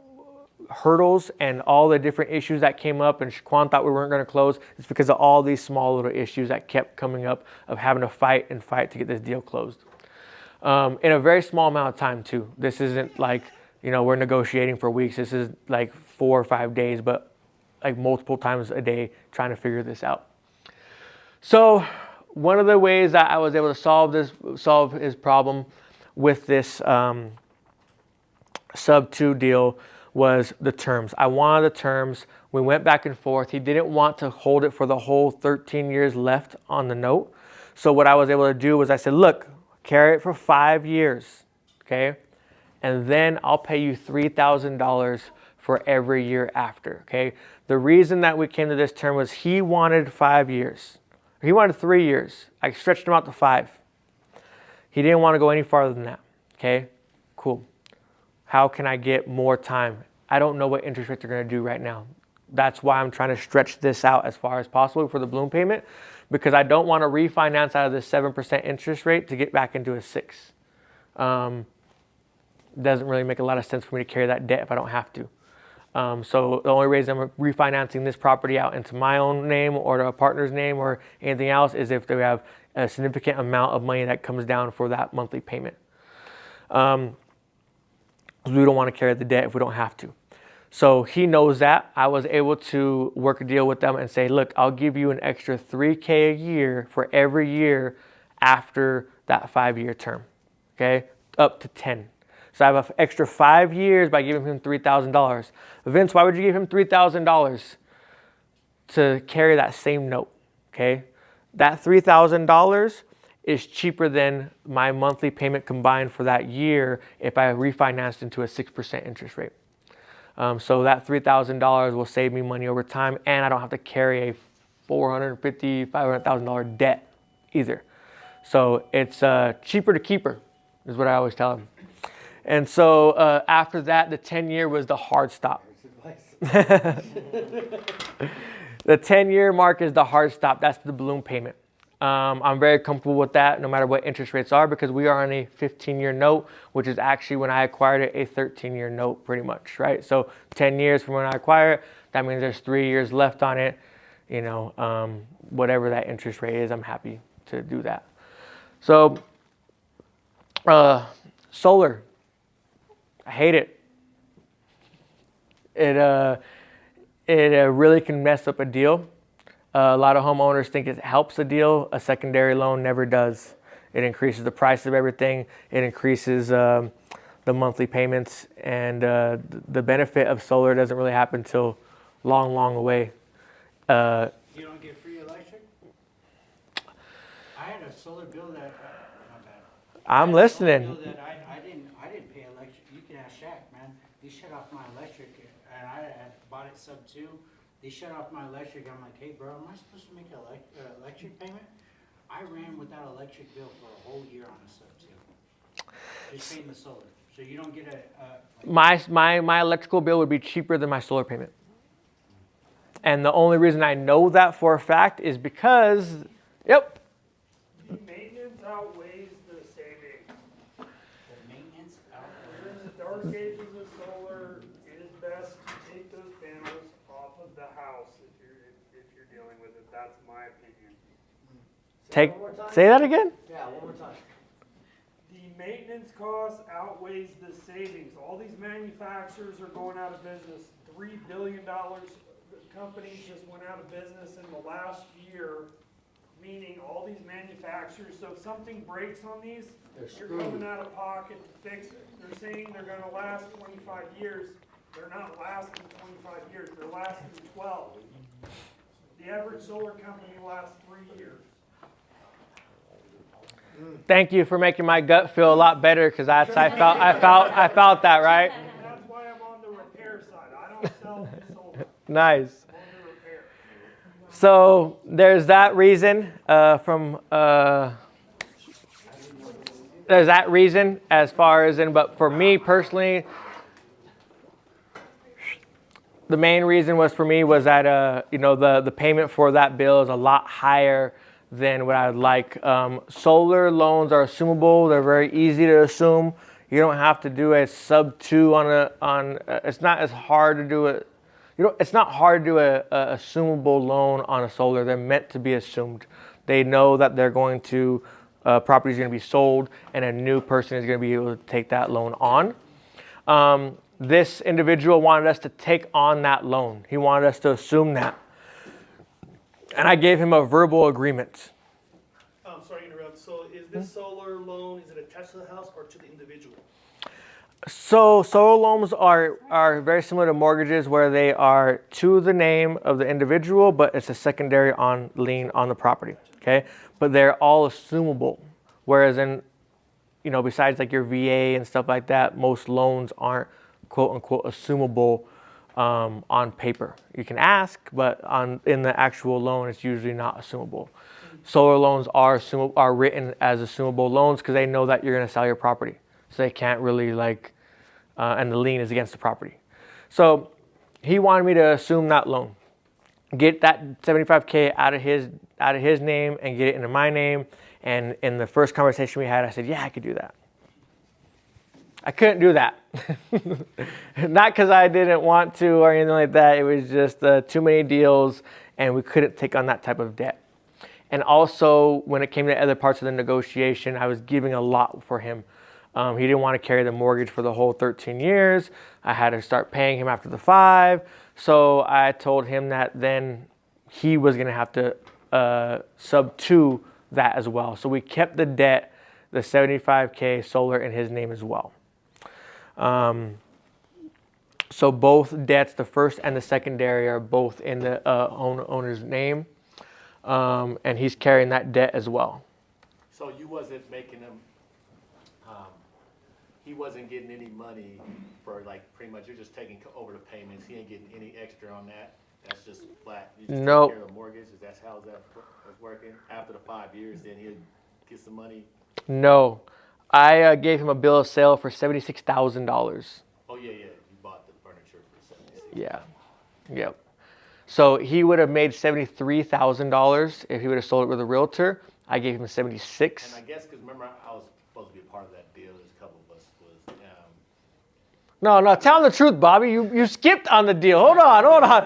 hurdles and all the different issues that came up and Shaquan thought we weren't going to close, it's because of all these small little issues that kept coming up of having to fight to get this deal closed. In a very small amount of time too. This isn't like, we're negotiating for weeks. This is like 4 or 5 days, but like multiple times a day trying to figure this out. So one of the ways that I was able to solve his problem with this sub-2 deal was the terms. I wanted the terms. We went back and forth. He didn't want to hold it for the whole 13 years left on the note. So what I was able to do was I said, look, carry it for 5 years, okay? And then I'll pay you $3,000 for every year after, okay? The reason that we came to this term was he wanted 5 years. He wanted 3 years. I stretched him out to 5. He didn't want to go any farther than that, okay? Cool. How can I get more time? I don't know what interest rates are going to do right now. That's why I'm trying to stretch this out as far as possible for the balloon payment, because I don't want to refinance out of this 7% interest rate to get back into a 6. Doesn't really make a lot of sense for me to carry that debt if I don't have to. So the only reason I'm refinancing this property out into my own name or to a partner's name or anything else is if they have a significant amount of money that comes down for that monthly payment. We don't want to carry the debt if we don't have to. So he knows that. I was able to work a deal with them and say, look, I'll give you an extra $3K a year for every year after that 5-year term, okay? Up to 10. So I have an extra 5 years by giving him $3,000. Vince, why would you give him $3,000 to carry that same note, okay? That $3,000 is cheaper than my monthly payment combined for that year if I refinanced into a 6% interest rate. So that $3,000 will save me money over time, and I don't have to carry a $450,000, $500,000 debt either. So it's cheaper to keep her, is what I always tell them. And so after that, the 10-year was the hard stop. The 10-year mark is the hard stop. That's the balloon payment. I'm very comfortable with that no matter what interest rates are, because we are on a 15-year note, which is actually, when I acquired it, a 13-year note pretty much, right? So 10 years from when I acquire it, that means there's 3 years left on it. You know, whatever that interest rate is, I'm happy to do that. So solar, I hate it. It really can mess up a deal. A lot of homeowners think it helps a deal. A secondary loan never does. It increases the price of everything. It increases the monthly payments, and the benefit of solar doesn't really happen till long, long away. You don't get free electric? I had a solar bill that, not bad. I'm listening. Bill that I didn't pay electric. You can ask Shaq, man. They shut off my electric, and I had bought it sub-2. They shut off my electric. I'm like, hey, bro, am I supposed to make an electric payment? I ran without electric bill for a whole year on a sub-2. Just paying the solar. So you don't get My electrical bill would be cheaper than my solar payment. And the only reason I know that for a fact is because, yep. The maintenance outweighs the savings. the maintenance out. In the dark ages of solar, it is best to take those panels off of the house if you're dealing with it. That's my opinion. Say that again? Yeah, one more time. The maintenance cost outweighs the savings. All these manufacturers are going out of business. $3 billion companies just went out of business in the last year, meaning all these manufacturers. So if something breaks on these, you're coming out of pocket to fix it. They're saying they're going to last 25 years. They're not lasting 25 years. They're lasting 12. The average solar company lasts 3 years. Thank you for making my gut feel a lot better, because I felt that, right? That's why I'm on the repair side. I don't sell solar. Nice. I'm on the repair. So there's that reason there's that reason as far as but for me personally, the main reason was that the payment for that bill is a lot higher than what I would like. Solar loans are assumable. They're very easy to assume. You don't have to do a sub-2 it's not as hard to do it. It's not hard to do a assumable loan on a solar. They're meant to be assumed. They know that they're going to, property is going to be sold, and a new person is going to be able to take that loan on. This individual wanted us to take on that loan. He wanted us to assume that. And I gave him a verbal agreement. Sorry to interrupt. So is this solar loan, is it attached to the house or to the individual? So solar loans are very similar to mortgages, where they are to the name of the individual, but it's a secondary lien on the property. Okay, but they're all assumable. Whereas besides like your VA and stuff like that, most loans aren't quote unquote assumable on paper. You can ask, but in the actual loan, it's usually not assumable. Solar loans are written as assumable loans because they know that you're going to sell your property. So they can't really and the lien is against the property. So he wanted me to assume that loan, get that $75K out of his name and get it into my name. And in the first conversation we had, I said, yeah, I could do that. I couldn't do that. Not because I didn't want to or anything like that. It was just too many deals, and we couldn't take on that type of debt. And also, when it came to other parts of the negotiation, I was giving a lot for him. He didn't want to carry the mortgage for the whole 13 years. I had to start paying him after the 5. So I told him that then he was going to have to sub-2 that as well. So we kept the debt, the $75K solar, in his name as well. So both debts, the first and the secondary, are both in the owner's name, and he's carrying that debt as well. So you wasn't making them he wasn't getting any money for like pretty much you're just taking over the payments. He ain't getting any extra on that. That's just flat. You just Nope. take care of the mortgage. That's how that's working. After the 5 years, then he'll get some money. No, I gave him a bill of sale for $76,000. Oh yeah, you bought the furniture for 76. Yeah, yep. So he would have made $73,000 if he would have sold it with a realtor. I gave him 76. And I guess because remember I was supposed to be a part of that deal. There's a couple of us was. No, tell him the truth, Bobby. You skipped on the deal. Hold on.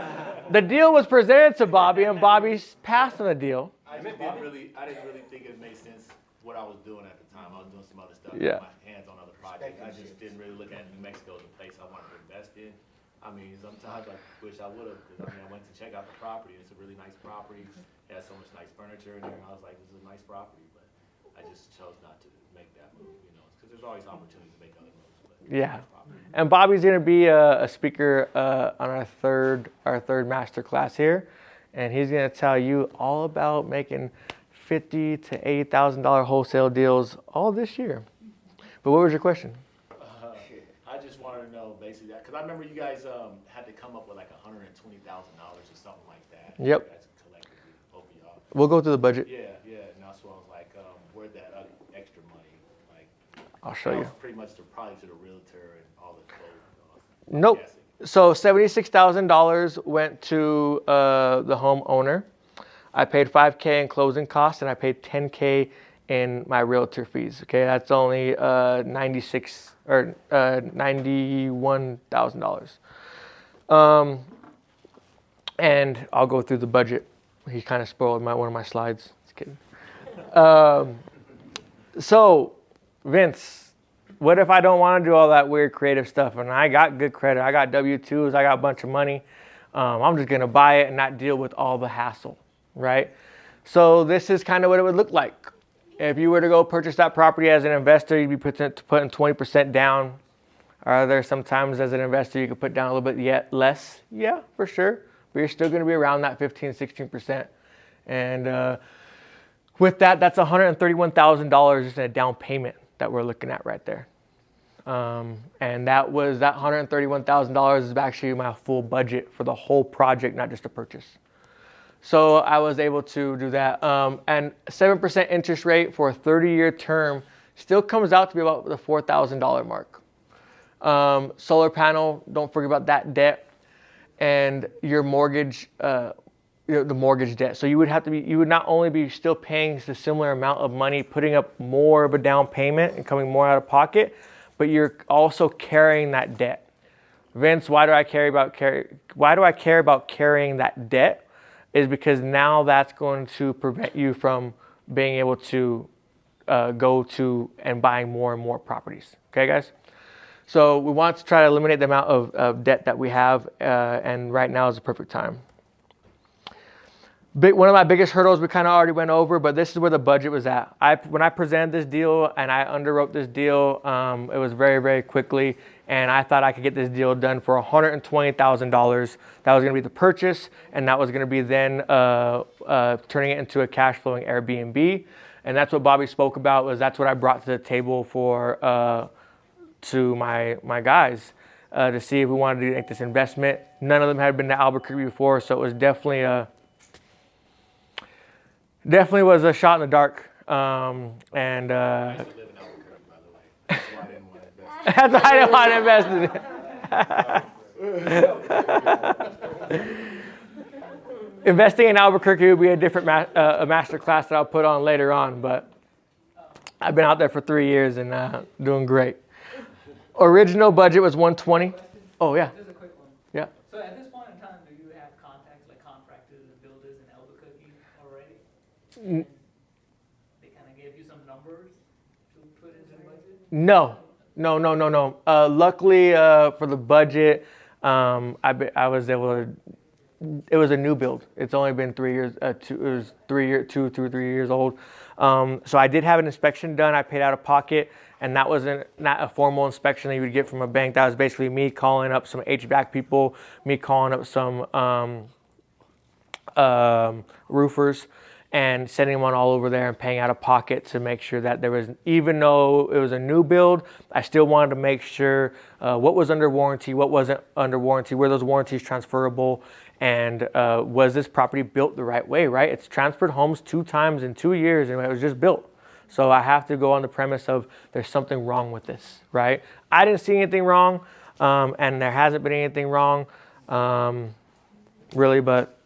The deal was presented to Bobby, and Bobby passed on the deal. I didn't really think it made sense what I was doing at the time. I was doing some other stuff. Yeah. My hands on other projects. I just didn't really look at New Mexico as a place I wanted to invest in. I mean, sometimes I wish I would have. I went to check out the property. It's a really nice property. It has so much nice furniture in there. I was like, this is a nice property, but I just chose not to make that move. Because there's always opportunities to make other moves. But Yeah. And Bobby's going to be a speaker on our third master class here, and he's going to tell you all about making $50,000 to $80,000 wholesale deals all this year. But what was your question? I just wanted to know basically that because I remember you guys had to come up with like $120,000 or something like that. Yep. That's collectively, both of y'all. We'll go through the budget. Yeah, and that's what I was like, where'd that extra money? Like, I'll show that you. was pretty much probably to the realtor and all the clothes. Nope. So $76,000 went to the homeowner. I paid $5,000 in closing costs, and I paid $10,000 in my realtor fees. Okay, that's only $91,000. And I'll go through the budget. He kind of spoiled one of my slides. Just kidding. So, Vince, what if I don't want to do all that weird creative stuff? And I got good credit. I got W-2s. I got a bunch of money. I'm just going to buy it and not deal with all the hassle, right? So this is kind of what it would look like. If you were to go purchase that property as an investor, you'd be putting 20% down. Are there sometimes as an investor you could put down a little bit yet less? Yeah, for sure. But you're still going to be around that 15, 16%. And with that, that's $131,000 just in a down payment that we're looking at right there. And that $131,000 is actually my full budget for the whole project, not just a purchase. So I was able to do that. And 7% interest rate for a 30-year term still comes out to be about the $4,000 mark. Solar panel, don't forget about that debt, and your mortgage, the mortgage debt. So you would not only be still paying the similar amount of money, putting up more of a down payment and coming more out of pocket, but you're also carrying that debt. Vince, why do I care about carrying that debt? Is because now that's going to prevent you from being able to go to and buying more and more properties. Okay, guys? So we want to try to eliminate the amount of debt that we have, and right now is the perfect time. One of my biggest hurdles we kind of already went over, but this is where the budget was at. When I presented this deal and I underwrote this deal, it was very, very quickly, and I thought I could get this deal done for $120,000. That was going to be the purchase, and that was going to be then turning it into a cash flowing Airbnb. And that's what Bobby spoke about. That's what I brought to the table to my guys to see if we wanted to make this investment. None of them had been to Albuquerque before, so it was definitely was a shot in the dark. I used to live in Albuquerque, by the way. That's why I didn't want to invest. That's why I didn't want to invest in it. Investing in Albuquerque would be a different master class that I'll put on later on, but I've been out there for 3 years and doing great. Original budget was $120. Oh yeah. Just a quick one. Yeah. So at this point in time, do you have contacts like contractors and builders in Albuquerque already? And they kind of gave you some numbers to put into the budget? No. Luckily for the budget, I was able to. It was a new build. It's only been 3 years. It was 3 years old. So I did have an inspection done. I paid out of pocket, and that wasn't not a formal inspection that you would get from a bank. That was basically me calling up some HVAC people, me calling up some roofers, and sending them on all over there and paying out of pocket to make sure that there was, even though it was a new build, I still wanted to make sure what was under warranty, what wasn't under warranty, were those warranties transferable, and was this property built the right way, right? It's transferred homes 2 times in 2 years and it was just built. So I have to go on the premise of there's something wrong with this, right? I didn't see anything wrong, and there hasn't been anything wrong, really, but,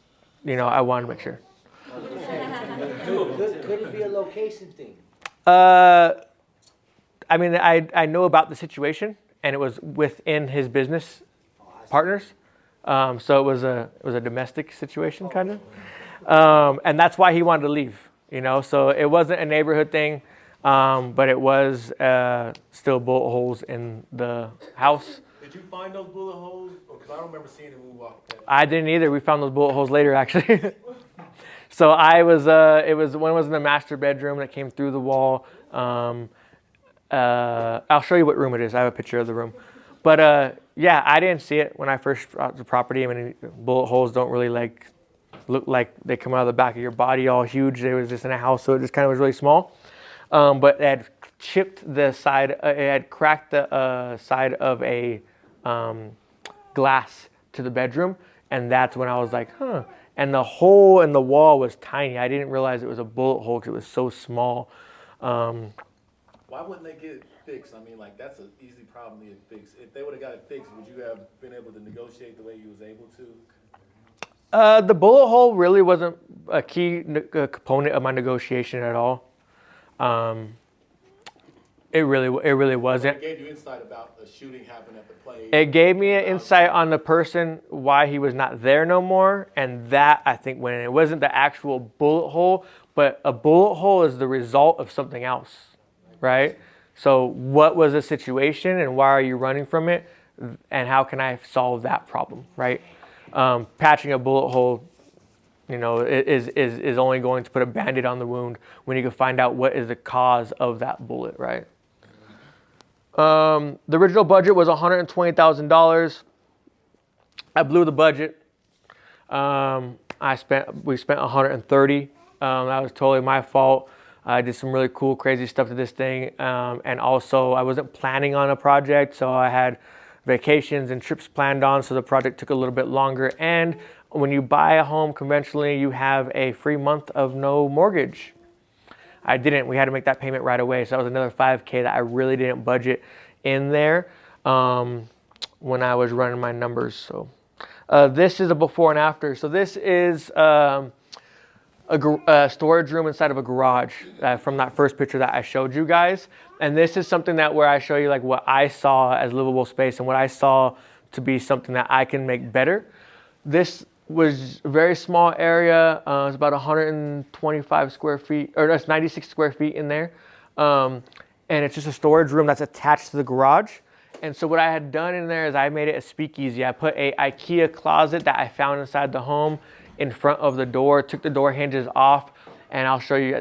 you know, I wanted to make sure. Could it be a location thing? I mean, I know about the situation, and it was within his business partners. So it was a domestic situation, kind of. And that's why he wanted to leave, you know. So it wasn't a neighborhood thing, but it was still bullet holes in the house. Did you find those bullet holes? Because I don't remember seeing them when we walked past. I didn't either. We found those bullet holes later, actually. So one was in the master bedroom that came through the wall. I'll show you what room it is. I have a picture of the room. But yeah, I didn't see it when I first bought the property. I mean, bullet holes don't really look like they come out of the back of your body all huge. They was just in a house, so it just kind of was really small. But it had chipped the side, it had cracked the side of a glass to the bedroom. And that's when I was like, huh. And the hole in the wall was tiny. I didn't realize it was a bullet hole because it was so small. Why wouldn't they get it fixed? I mean, like, that's an easy problem to get fixed. If they would have got it fixed, would you have been able to negotiate the way you was able to? The bullet hole really wasn't a key component of my negotiation at all. It really wasn't. It gave you insight about a shooting happened at the play. It gave me an insight on the person, why he was not there no more, and that, I think, when it wasn't the actual bullet hole, but a bullet hole is the result of something else, right? So what was the situation and why are you running from it, and how can I solve that problem, right? Patching a bullet hole, you know, is only going to put a Band-Aid on the wound when you can find out what is the cause of that bullet, right? The original budget was $120,000. I blew the budget. We spent $130,000. That was totally my fault. I did some really cool, crazy stuff to this thing. And also, I wasn't planning on a project, so I had vacations and trips planned on, so the project took a little bit longer. And when you buy a home conventionally, you have a free month of no mortgage. I didn't. We had to make that payment right away. So that was another $5,000 that I really didn't budget in there when I was running my numbers. So this is a before and after. So this is a storage room inside of a garage from that first picture that I showed you guys. And this is something that where I show you like what I saw as livable space and what I saw to be something that I can make better. This was a very small area. It's about 125 square feet, or that's 96 square feet in there. And it's just a storage room that's attached to the garage. And so what I had done in there is I made it a speakeasy. I put a IKEA closet that I found inside the home in front of the door, took the door hinges off, and I'll show you.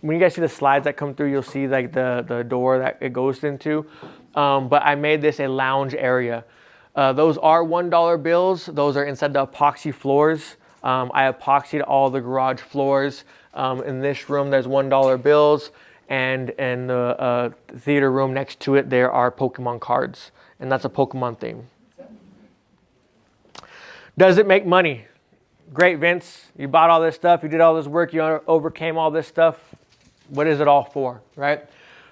When you guys see the slides that come through, you'll see like the door that it goes into. But I made this a lounge area. Those are $1 bills. Those are inside the epoxy floors. I epoxied all the garage floors. In this room, there's $1 bills. And in the theater room next to it, there are Pokemon cards. And that's a Pokemon theme. Does it make money? Great, Vince. You bought all this stuff. You did all this work. You overcame all this stuff. What is it all for, right?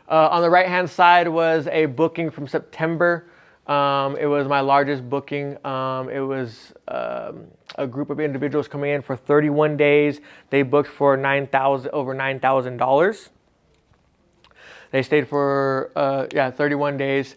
On the right-hand side was a booking from September. It was my largest booking. It was a group of individuals coming in for 31 days. They booked for over $9,000. They stayed for 31 days.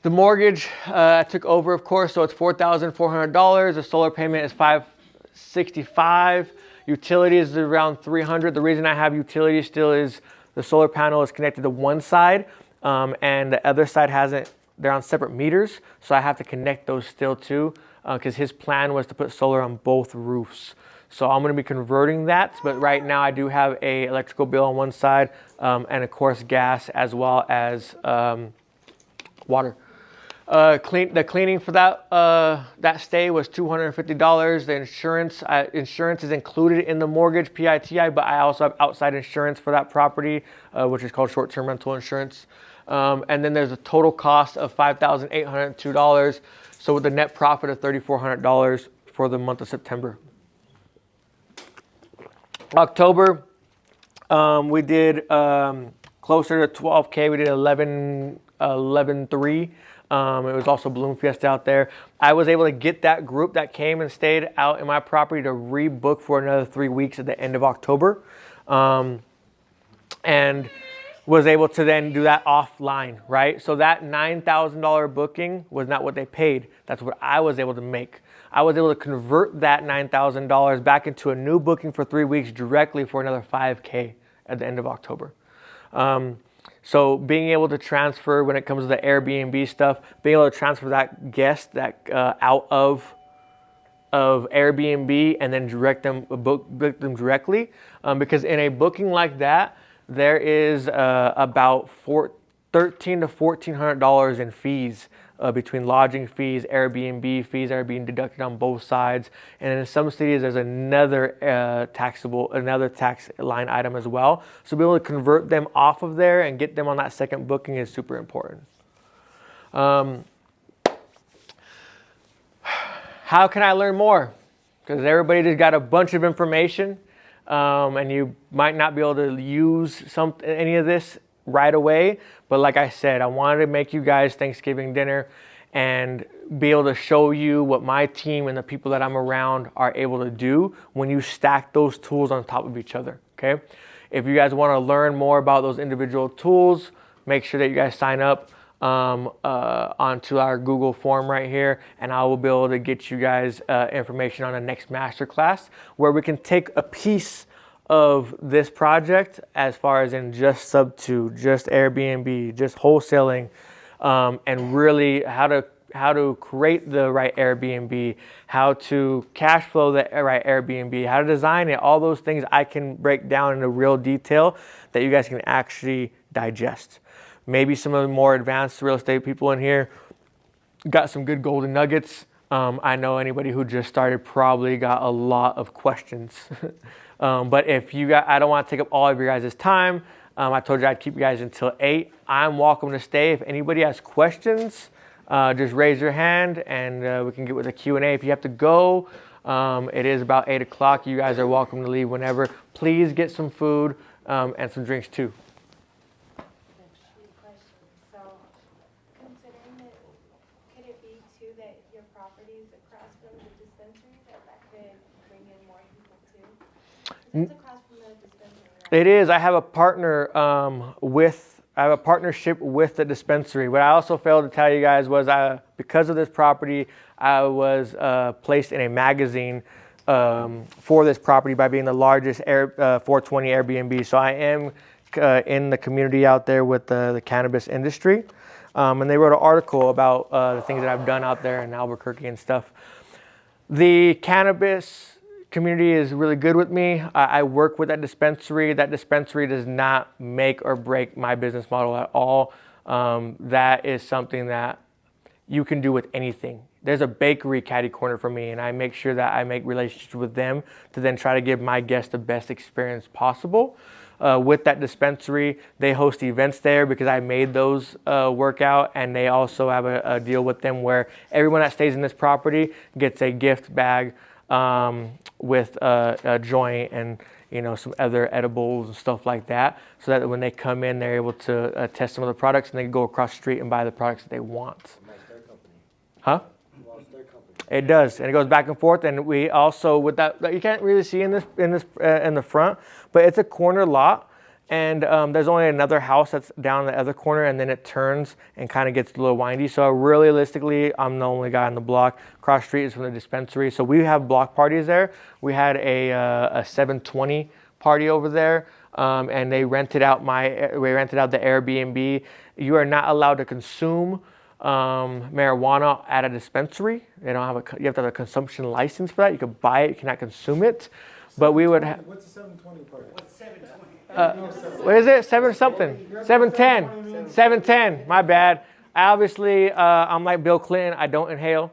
The mortgage I took over, of course, so it's $4,400. The solar payment is $565. Utilities is around $300. The reason I have utilities still is the solar panel is connected to one side, and the other side hasn't. They're on separate meters, so I have to connect those still too, because his plan was to put solar on both roofs. So I'm going to be converting that, but right now I do have a electrical bill on one side, and of course gas as well as water. The cleaning for that stay was $250. The insurance is included in the mortgage, PITI, but I also have outside insurance for that property, which is called short-term rental insurance. And then there's a total cost of $5,802. So with a net profit of $3,400 for the month of September. October, we did closer to 12K. We did 11.3. It was also Balloon Fiesta out there. I was able to get that group that came and stayed out in my property to rebook for another 3 weeks at the end of October. And was able to then do that offline, right? So that $9,000 booking was not what they paid. That's what I was able to make. I was able to convert that $9,000 back into a new booking for 3 weeks directly for another 5K at the end of October. So being able to transfer, when it comes to the Airbnb stuff, being able to transfer that guest out of Airbnb and then book them directly, because in a booking like that, there is about $1,300 to $1,400 in fees between lodging fees, Airbnb fees that are being deducted on both sides, and in some cities there's another tax line item as well. So being able to convert them off of there and get them on that second booking is super important. How can I learn more? Because everybody just got a bunch of information. And you might not be able to use any of this right away. But like I said, I wanted to make you guys Thanksgiving dinner and be able to show you what my team and the people that I'm around are able to do when you stack those tools on top of each other, okay? If you guys want to learn more about those individual tools, make sure that you guys sign up onto our Google form right here, and I will be able to get you guys information on the next masterclass where we can take a piece of this project as far as in just Sub-to, just Airbnb, just wholesaling, and really how to create the right Airbnb, how to cash flow the right Airbnb, how to design it, all those things I can break down into real detail that you guys can actually digest. Maybe some of the more advanced real estate people in here got some good golden nuggets. I know anybody who just started probably got a lot of questions. But if you got, I don't want to take up all of your guys' time. I told you I'd keep you guys until 8. I'm welcome to stay. If anybody has questions, just raise your hand and we can get with a Q&A. If you have to go, it is about 8 o'clock. You guys are welcome to leave whenever. Please get some food and some drinks too. It is. I have a partnership with the dispensary. What I also failed to tell you guys was because of this property, I was placed in a magazine for this property by being the largest 420 Airbnb. So I am in the community out there with the cannabis industry. And they wrote an article about the things that I've done out there in Albuquerque and stuff. The cannabis community is really good with me. I work with that dispensary. That dispensary does not make or break my business model at all. That is something that you can do with anything. There's a bakery catty corner for me, and I make sure that I make relationships with them to then try to give my guests the best experience possible. With that dispensary, they host events there because I made those work out, and they also have a deal with them where everyone that stays in this property gets a gift bag with a joint and some other edibles and stuff like that, so that when they come in, they're able to test some of the products and they can go across the street and buy the products that they want. Huh? It does, and it goes back and forth. And we also, with that, you can't really see in the front, but it's a corner lot, and there's only another house that's down the other corner, and then it turns and kind of gets a little windy. So realistically, I'm the only guy on the block. Cross street is from the dispensary, so we have block parties there. We had a 720 party over there, and they rented out the Airbnb. You are not allowed to consume marijuana at a dispensary. You have to have a consumption license for that. You could buy it, you cannot consume it. But we would have. What's a 720 party? What's 720? What is it? 7 something? 710. 710. My bad. obviously, I'm like Bill Clinton. I don't inhale.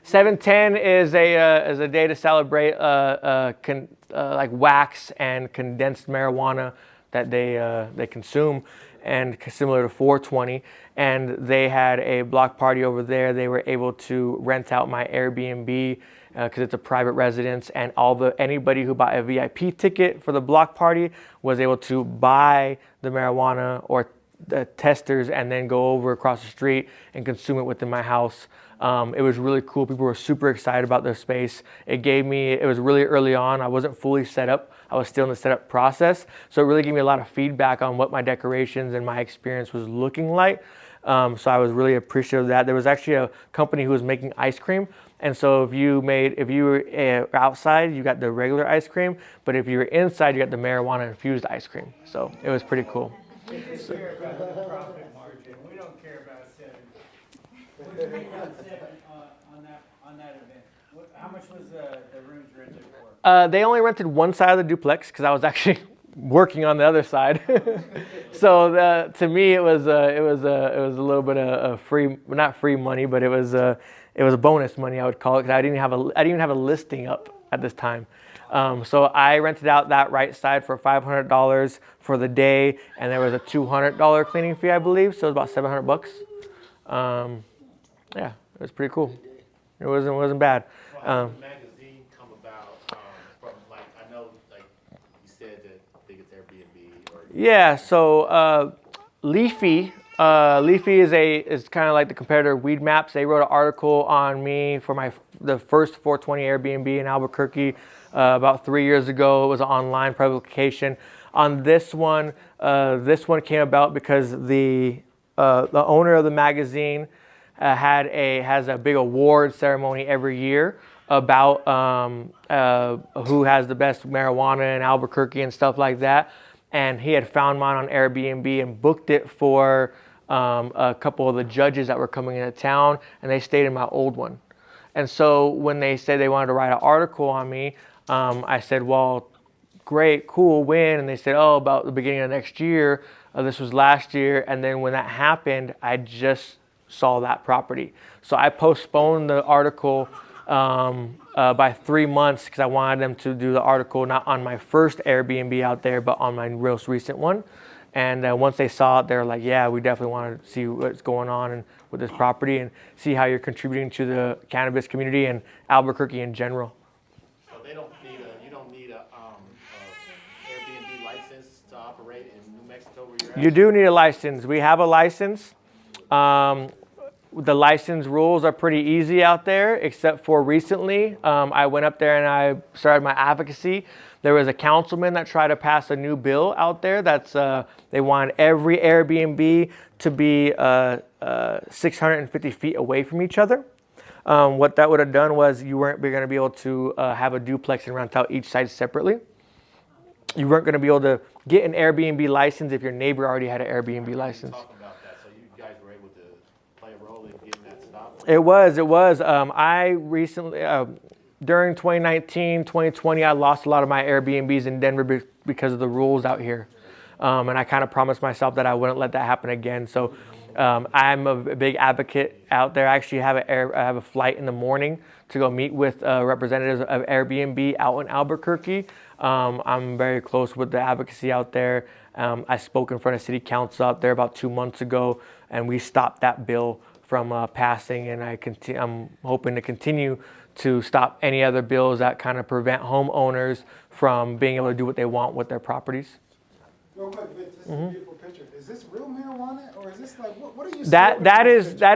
7/10 is a day to celebrate like wax and condensed marijuana that they consume, and similar to 420. And they had a block party over there. They were able to rent out my Airbnb because it's a private residence, and anybody who bought a VIP ticket for the block party was able to buy the marijuana or the testers and then go over across the street and consume it within my house. It was really cool. People were super excited about their space. It was really early on. I wasn't fully set up. I was still in the setup process. So it really gave me a lot of feedback on what my decorations and my experience was looking like. So I was really appreciative of that. There was actually a company who was making ice cream. And so if you were outside, you got the regular ice cream. But if you were inside, you got the marijuana infused ice cream. So it was pretty cool. We just care about the profit margin, we don't care about seven. What did you on seven, on that event? How much was the rooms rented for? They only rented one side of the duplex because I was actually working on the other side. So to me, it was a little bit of free, not free money, but it was bonus money, I would call it, because I didn't even have a listing up at this time. So I rented out that right side for $500 for the day, and there was a $200 cleaning fee, I believe. So it was about $700. Yeah, it was pretty cool. It wasn't bad. How did the magazine come about? From like, I know, like you said that I think it's Airbnb or. Yeah. So Leafy is kind of like the competitor of Weed Maps. They wrote an article on me for the first 420 Airbnb in Albuquerque about 3 years ago. It was an online publication. On this one came about because the owner of the magazine has a big award ceremony every year about who has the best marijuana in Albuquerque and stuff like that. And he had found mine on Airbnb and booked it for a couple of the judges that were coming into town, and they stayed in my old one. And so when they said they wanted to write an article on me, I said, well, great, cool, when? And they said, oh, about the beginning of next year. This was last year. And then when that happened, I just saw that property. So I postponed the article by 3 months because I wanted them to do the article not on my first Airbnb out there, but on my most recent one. And once they saw it, they were like, yeah, we definitely want to see what's going on with this property and see how you're contributing to the cannabis community and Albuquerque in general. So you don't need a Airbnb license to operate in New Mexico where you're at? You do need a license. We have a license. The license rules are pretty easy out there, except for recently. I went up there and I started my advocacy. There was a councilman that tried to pass a new bill out there that's they wanted every Airbnb to be 650 feet away from each other. What that would have done was you weren't going to be able to have a duplex and rent out each side separately. You weren't going to be able to get an Airbnb license if your neighbor already had an Airbnb license. Talking about that, so you guys were able to play a role in getting that stopped? It was. I recently, during 2019, 2020, I lost a lot of my Airbnbs in Denver because of the rules out here. And I kind of promised myself that I wouldn't let that happen again. So I'm a big advocate out there. I actually have a flight in the morning to go meet with representatives of Airbnb out in Albuquerque. I'm very close with the advocacy out there. I spoke in front of city council out there about 2 months ago, and we stopped that bill from passing. And I'm hoping to continue to stop any other bills that kind of prevent homeowners from being able to do what they want with their properties. Real quick, Vince, this is a beautiful picture. Is this real marijuana, or is this like what are you? That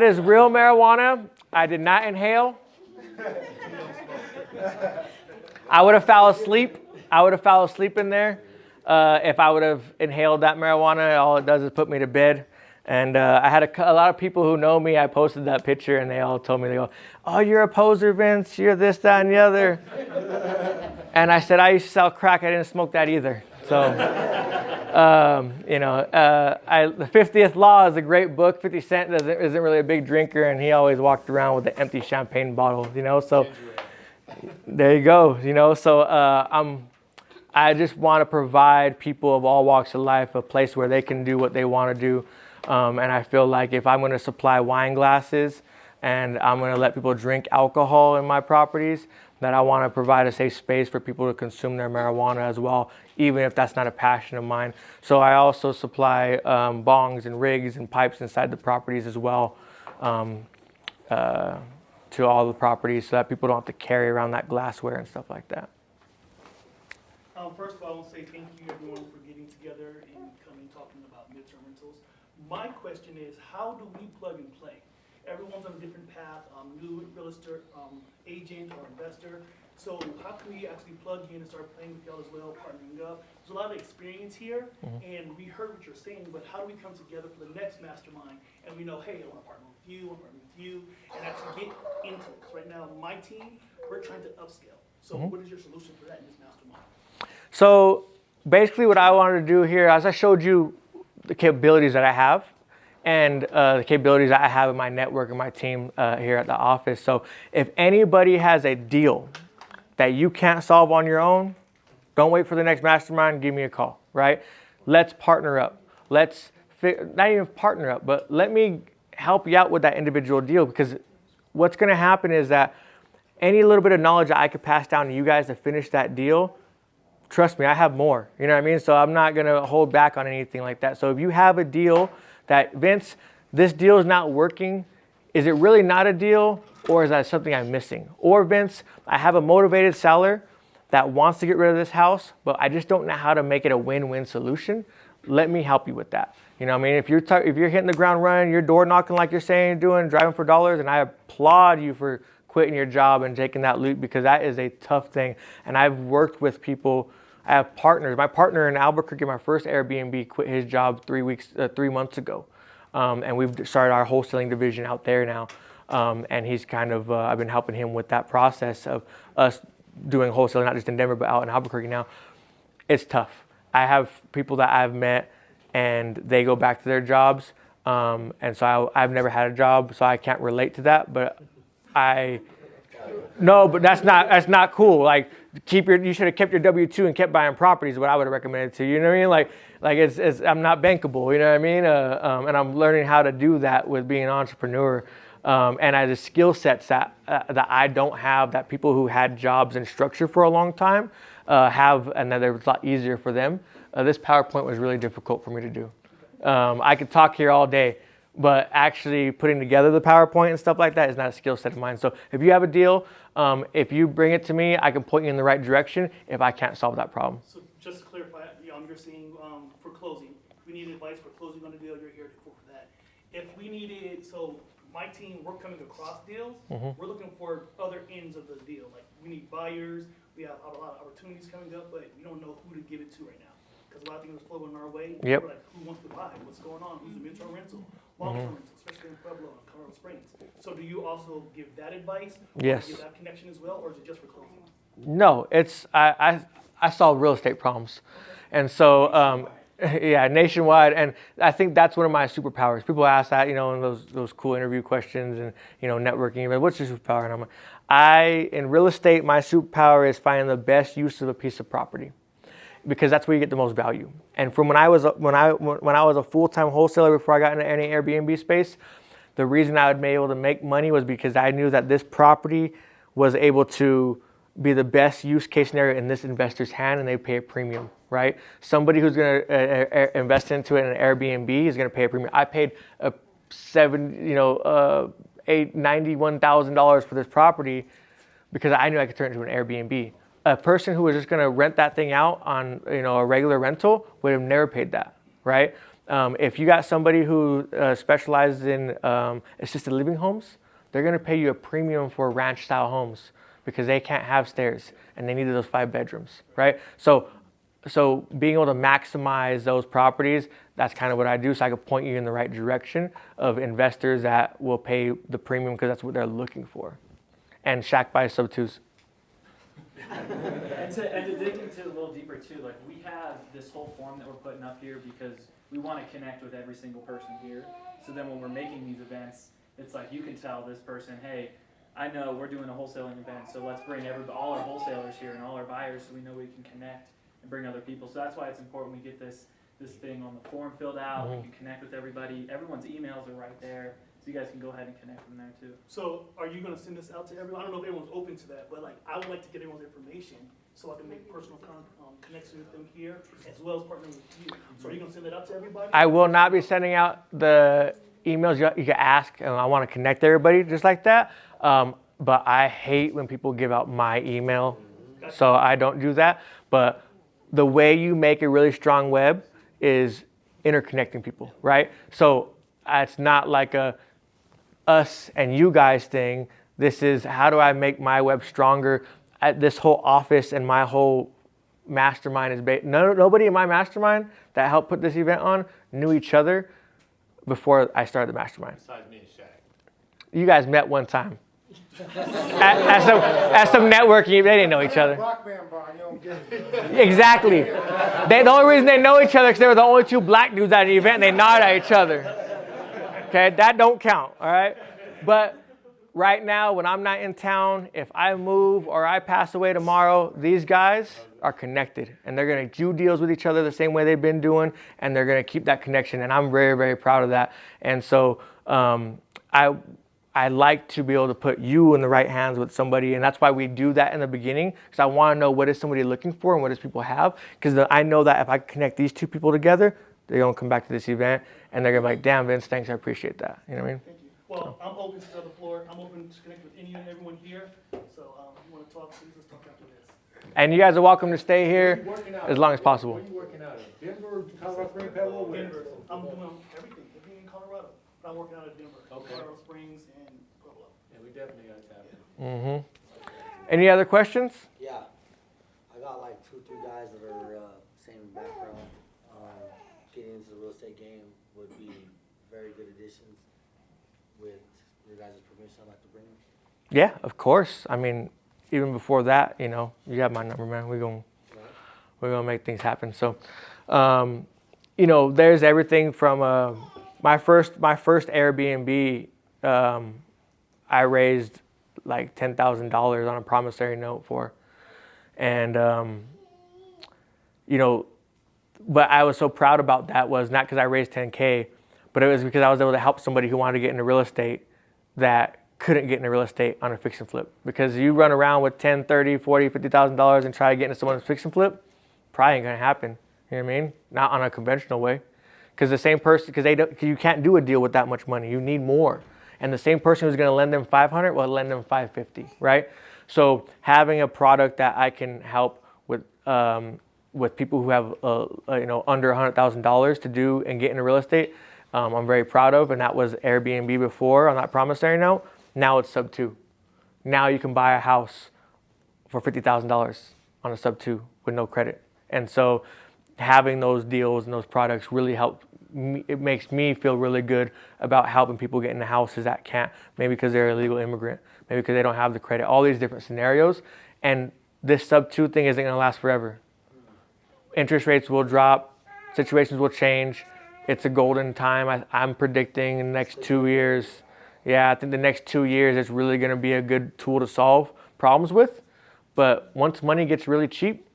is real marijuana. I did not inhale. I would have fell asleep. In there if I would have inhaled that marijuana. All it does is put me to bed. And I had a lot of people who know me. I posted that picture, and they all told me, they go, "Oh, you're a poser, Vince. You're this, that, and the other." And I said, I used to sell crack. I didn't smoke that either. So, the 50th Law is a great book. 50 Cent isn't really a big drinker, and he always walked around with an empty champagne bottle, So there you go, So I just want to provide people of all walks of life a place where they can do what they want to do. And I feel like if I'm going to supply wine glasses and I'm going to let people drink alcohol in my properties, that I want to provide a safe space for people to consume their marijuana as well, even if that's not a passion of mine. So I also supply bongs and rigs and pipes inside the properties as well, to all the properties, so that people don't have to carry around that glassware and stuff like that. First of all, I want to say thank you everyone for getting together and coming talking about midterm rentals. My question is, how do we plug and play? Everyone's on a different path, new real estate agent or investor. So how can we actually plug in and start playing with y'all as well, partnering up? There's a lot of experience here, and we heard what you're saying, but how do we come together for the next mastermind? And we know, hey, I want to partner with you, I want to partner with you, and actually get into this. Right now, my team, we're trying to upscale. So what is your solution for that in this mastermind? So basically what I wanted to do here, as I showed you the capabilities that I have and the capabilities that I have in my network and my team here at the office. So if anybody has a deal that you can't solve on your own, don't wait for the next mastermind, give me a call, right? Let's partner up. Let's not even partner up, but let me help you out with that individual deal, because what's going to happen is that any little bit of knowledge that I could pass down to you guys to finish that deal, trust me, I have more, you know what I mean? So I'm not going to hold back on anything like that. So if you have a deal that, Vince, this deal is not working, is it really not a deal, or is that something I'm missing? Or Vince, I have a motivated seller that wants to get rid of this house, but I just don't know how to make it a win-win solution. Let me help you with that. You know what I mean? If you're hitting the ground running, you're door knocking like you're saying you're doing, driving for dollars, and I applaud you for quitting your job and taking that leap, because that is a tough thing. And I've worked with people. I have partners. My partner in Albuquerque, my first Airbnb, quit his job 3 months ago. And we've started our wholesaling division out there now. And he's kind of, I've been helping him with that process of us doing wholesaling, not just in Denver, but out in Albuquerque now. It's tough. I have people that I've met and they go back to their jobs. And so I've never had a job, so I can't relate to that. But no, but that's not cool. Like, you should have kept your W-2 and kept buying properties, is what I would have recommended to you. You know what I mean? Like it's I'm not bankable, you know what I mean? And I'm learning how to do that with being an entrepreneur. And as a skill sets that I don't have, that people who had jobs and structure for a long time have, and that it was a lot easier for them. This PowerPoint was really difficult for me to do. I could talk here all day, but actually putting together the PowerPoint and stuff like that is not a skill set of mine. So if you have a deal, if you bring it to me, I can point you in the right direction if I can't solve that problem. So just to clarify, you're saying for closing, if we need advice for closing on a deal, you're here for that. If we needed, so my team, we're coming across deals, we're looking for other ends of the deal. Like, we need buyers, we have a lot of opportunities coming up, but we don't know who to give it to right now. Because a lot of things are flowing our way. Yep. We're like, who wants to buy? What's going on? Who's a midterm rental? Long-term rental, especially in Pueblo and Colorado Springs. So do you also give that advice? Yes. Or give that connection as well, or is it just for closing? No, it's I solve real estate problems, and so yeah, nationwide. And I think that's one of my superpowers. People ask that, you know, in those cool interview questions and, you know, networking. But what's your superpower? And I'm like, in real estate, my superpower is finding the best use of a piece of property, because that's where you get the most value. And from when I was a full-time wholesaler before I got into any Airbnb space, the reason I would be able to make money was because I knew that this property was able to be the best use case scenario in this investor's hand, and they pay a premium, right? Somebody who's going to invest into it in an Airbnb is going to pay a premium. I paid $91,000 for this property because I knew I could turn it into an Airbnb. A person who was just going to rent that thing out on, you know, a regular rental would have never paid that, right? If you got somebody who specializes in assisted living homes, they're going to pay you a premium for ranch-style homes because they can't have stairs and they needed those 5 bedrooms, right? So being able to maximize those properties, that's kind of what I do. So I can point you in the right direction of investors that will pay the premium because that's what they're looking for. And Shack buys sub-twos. And to dig into a little deeper too, like, we have this whole form that we're putting up here because we want to connect with every single person here. So then when we're making these events, it's like you can tell this person, hey, I know we're doing a wholesaling event, so let's bring all our wholesalers here and all our buyers so we know we can connect and bring other people. So that's why it's important we get this this thing on the form filled out. We can connect with everybody. Everyone's emails are right there, so you guys can go ahead and connect from there too. So are you gonna send this out to everyone? I don't know if everyone's open to that, but like, I would like to get everyone's information so I can make personal connection with them here, as well as partnering with you. So are you gonna send that out to everybody? I will not be sending out the emails. You can ask, and I want to connect everybody just like that. But I hate when people give out my email, so I don't do that. But the way you make a really strong web is interconnecting people, right? So it's not like a us and you guys thing. This is how do I make my web stronger? This whole office and my whole mastermind is based. Nobody in my mastermind that helped put this event on knew each other before I started the mastermind. Besides me and Shaq. You guys met one time at some networking. They didn't know each other. Rock band bar, you don't get it. Exactly. The only reason they know each other is because they were the only two black dudes at the event and they nodded at each other. Okay, that don't count, all right? But right now, when I'm not in town, if I move or I pass away tomorrow, these guys are connected and they're gonna do deals with each other the same way they've been doing, and they're gonna keep that connection, and I'm very, very proud of that. And so I like to be able to put you in the right hands with somebody, and that's why we do that in the beginning, because I want to know what is somebody looking for and what does people have, because I know that if I connect these two people together, they're going to come back to this event, and they're going to be like, damn, Vince, thanks, I appreciate that. You know what I mean? Thank you. Well, I'm open to the other floor. I'm open to connect with any and everyone here. So if you want to talk, please let's talk after this. And you guys are welcome to stay here as long as possible. Where are you working out of? Denver, Colorado Springs, Pebble? Where? Denver. I'm doing everything in Colorado. But I'm working out of Denver, Okay. Colorado Springs, and Pueblo. Yeah, we definitely got to tap in. Any other questions? Yeah, I got like 2-3 guys that are same background. Getting into the real estate game would be very good additions. With your guys' permission, I'd like to bring them. Yeah, of course. I mean, even before that, you know, you have my number, man. We're gonna make things happen. So, you know, there's everything from my first Airbnb. I raised like $10,000 on a promissory note for, and you know, but I was so proud about that was not because I raised 10K, but it was because I was able to help somebody who wanted to get into real estate that couldn't get into real estate on a fix and flip. Because you run around with $10, $30, $40, $50,000 and try to get into someone's fix and flip, probably ain't gonna happen. You know what I mean? Not on a conventional way. Because the same person, because you can't do a deal with that much money. You need more. And the same person who's gonna lend them $500 will lend them $550, right? So having a product that I can help with people who have you know, under $100,000 to do and get into real estate, I'm very proud of. And that was Airbnb before on that promissory note. Now it's sub-2. Now you can buy a house for $50,000 on a sub-2 with no credit. And so having those deals and those products really help me. It makes me feel really good about helping people get into houses that can't, maybe because they're a illegal immigrant, maybe because they don't have the credit, all these different scenarios. And this sub-2 thing isn't gonna last forever. Interest rates will drop, situations will change. It's a golden time. I'm predicting in the next 2 years. Yeah, I think the next 2 years is really gonna be a good tool to solve problems with. But once money gets really cheap,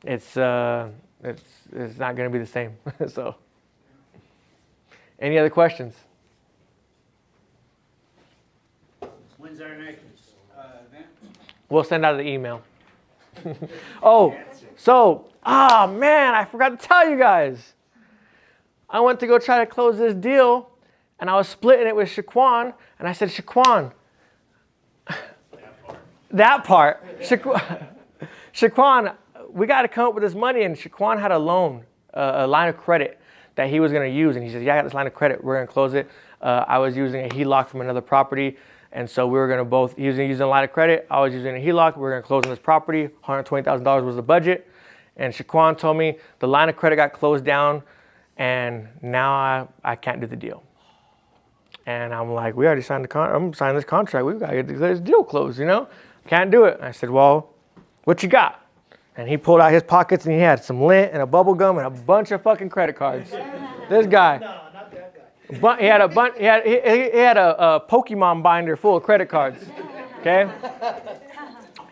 it's not gonna be the same. So, any other questions? When's our next event? We'll send out an email. Oh, so, man, I forgot to tell you guys. I went to go try to close this deal, and I was splitting it with Shaquan, and I said, Shaquan, that part. Shaquan, we got to come up with this money, and Shaquan had a loan, a line of credit that he was going to use, and he said, yeah, I got this line of credit, we're going to close it. I was using a HELOC from another property, and so we were going to both, he was using a line of credit, I was using a HELOC, we were going to close on this property, $120,000 was the budget, and Shaquan told me the line of credit got closed down, and now I can't do the deal. And I'm like, we already signed I'm signing this contract, we've got to get this deal closed, you know? Can't do it. I said, well, what you got? And he pulled out his pockets and he had some lint and a bubble gum and a bunch of fucking credit cards. This guy. No, not that guy. But he had a Pokemon binder full of credit cards. Okay?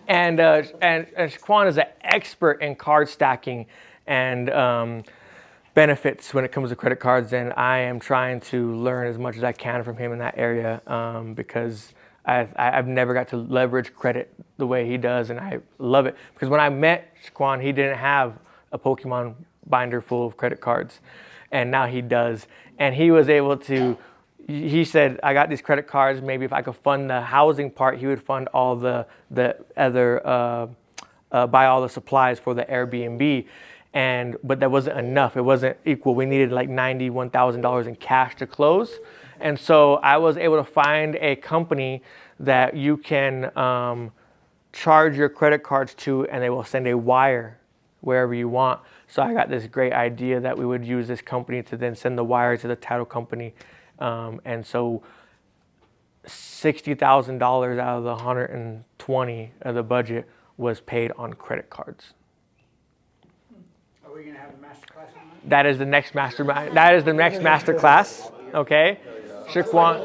And Shaquan is an expert in card stacking and benefits when it comes to credit cards, and I am trying to learn as much as I can from him in that area because I've never got to leverage credit the way he does, and I love it. Because when I met Shaquan, he didn't have a Pokemon binder full of credit cards, and now he does. And he was able to, he said, I got these credit cards, maybe if I could fund the housing part, he would fund all the other, buy all the supplies for the Airbnb. But that wasn't enough. It wasn't equal. We needed like $91,000 in cash to close. And so I was able to find a company that you can charge your credit cards to, and they will send a wire wherever you want. So I got this great idea that we would use this company to then send the wire to the title company. And so $60,000 out of the 120 of the budget was paid on credit cards. Are we gonna have a master class on that? That is the next mastermind. That is the next master class. Okay, Shaquan.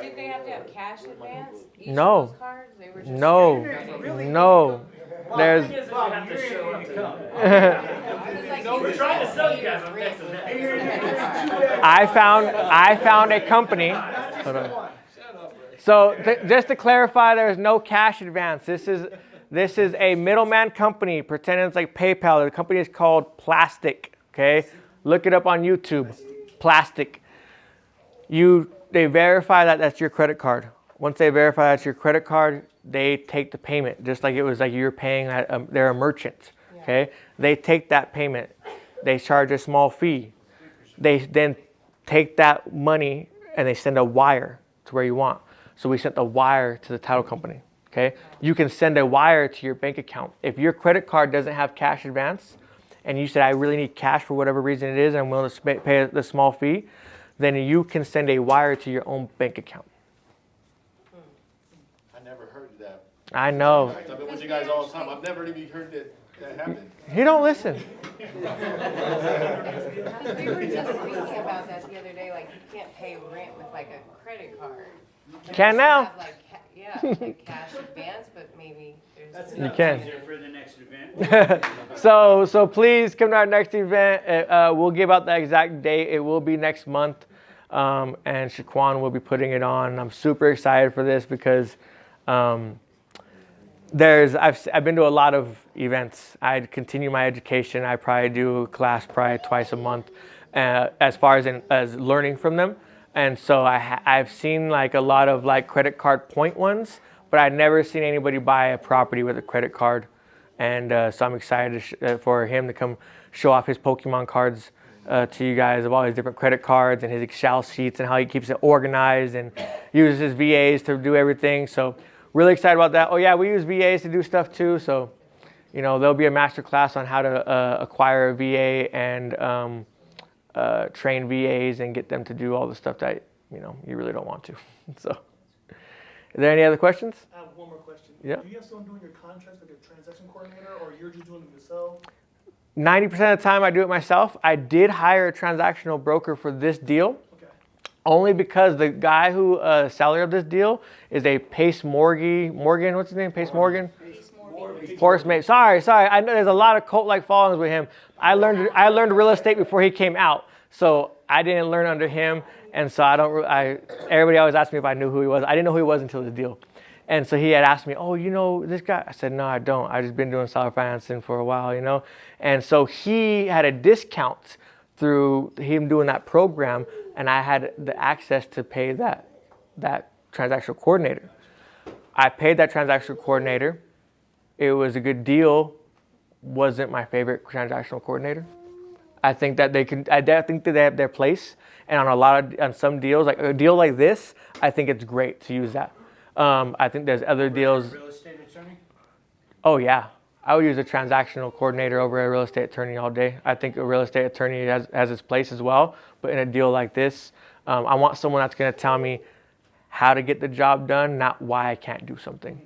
Did they have to have cash advance? Each No. of those cards? They were just No, no. There's. It's like We're trying to sell you guys on next event. I found a company. Hold on. So just to clarify, there is no cash advance. This is a middleman company pretending it's like PayPal. The company is called Plastic. Okay, look it up on YouTube. Plastic. They verify that that's your credit card. Once they verify that's your credit card, they take the payment, just like it was like you're paying. They're a merchant. Okay, they take that payment. They charge a small fee. They then take that money and they send a wire to where you want. So we sent the wire to the title company. Okay, you can send a wire to your bank account. If your credit card doesn't have cash advance, and you said I really need cash for whatever reason it is, and I'm willing to pay the small fee, then you can send a wire to your own bank account. I never heard of that. I know. I've been with you guys all the time. I've never even heard that happen. You don't listen. Because we were just thinking about that the other day, like you can't pay rent with like a credit card. Can now. Have, like, like cash advance, but maybe there's. You can. Easier for the next event. So please come to our next event. We'll give out the exact date. It will be next month, and Shaquan will be putting it on. I'm super excited for this because I've been to a lot of events. I continue my education. I probably do a class twice a month, as far as learning from them. And so I've seen like a lot of like credit card point ones, but I've never seen anybody buy a property with a credit card. And so I'm excited for him to come show off his Pokemon cards to you guys of all his different credit cards and his Excel sheets and how he keeps it organized and uses his VAs to do everything. So really excited about that. Oh yeah, we use VAs to do stuff too. So, there'll be a master class on how to acquire a VA and train VAs and get them to do all the stuff that you really don't want to. So, is there any other questions? I have one more question. Yeah. Do you have someone doing your contracts, like a transaction coordinator, or you're just doing them yourself? 90% of the time I do it myself. I did hire a transactional broker for this deal. Okay. Only because the guy who seller of this deal is a Pace Morgan. What's his name? Pace Morgan. Horace May. Sorry. I know there's a lot of cult-like followings with him. I learned real estate before he came out, so I didn't learn under him, and so everybody always asked me if I knew who he was. I didn't know who he was until the deal, and so he had asked me, "Oh, you know this guy?" I said, "No, I don't. I just been doing seller financing for a while, And so he had a discount through him doing that program, and I had the access to pay that transactional coordinator. I paid that transactional coordinator. It was a good deal. Wasn't my favorite transactional coordinator. I think that they have their place, and on some deals, like a deal like this, I think it's great to use that. I think there's other deals. Real estate attorney? Oh yeah, I would use a transactional coordinator over a real estate attorney all day. I think a real estate attorney has its place as well, but in a deal like this, I want someone that's going to tell me how to get the job done, not why I can't do something.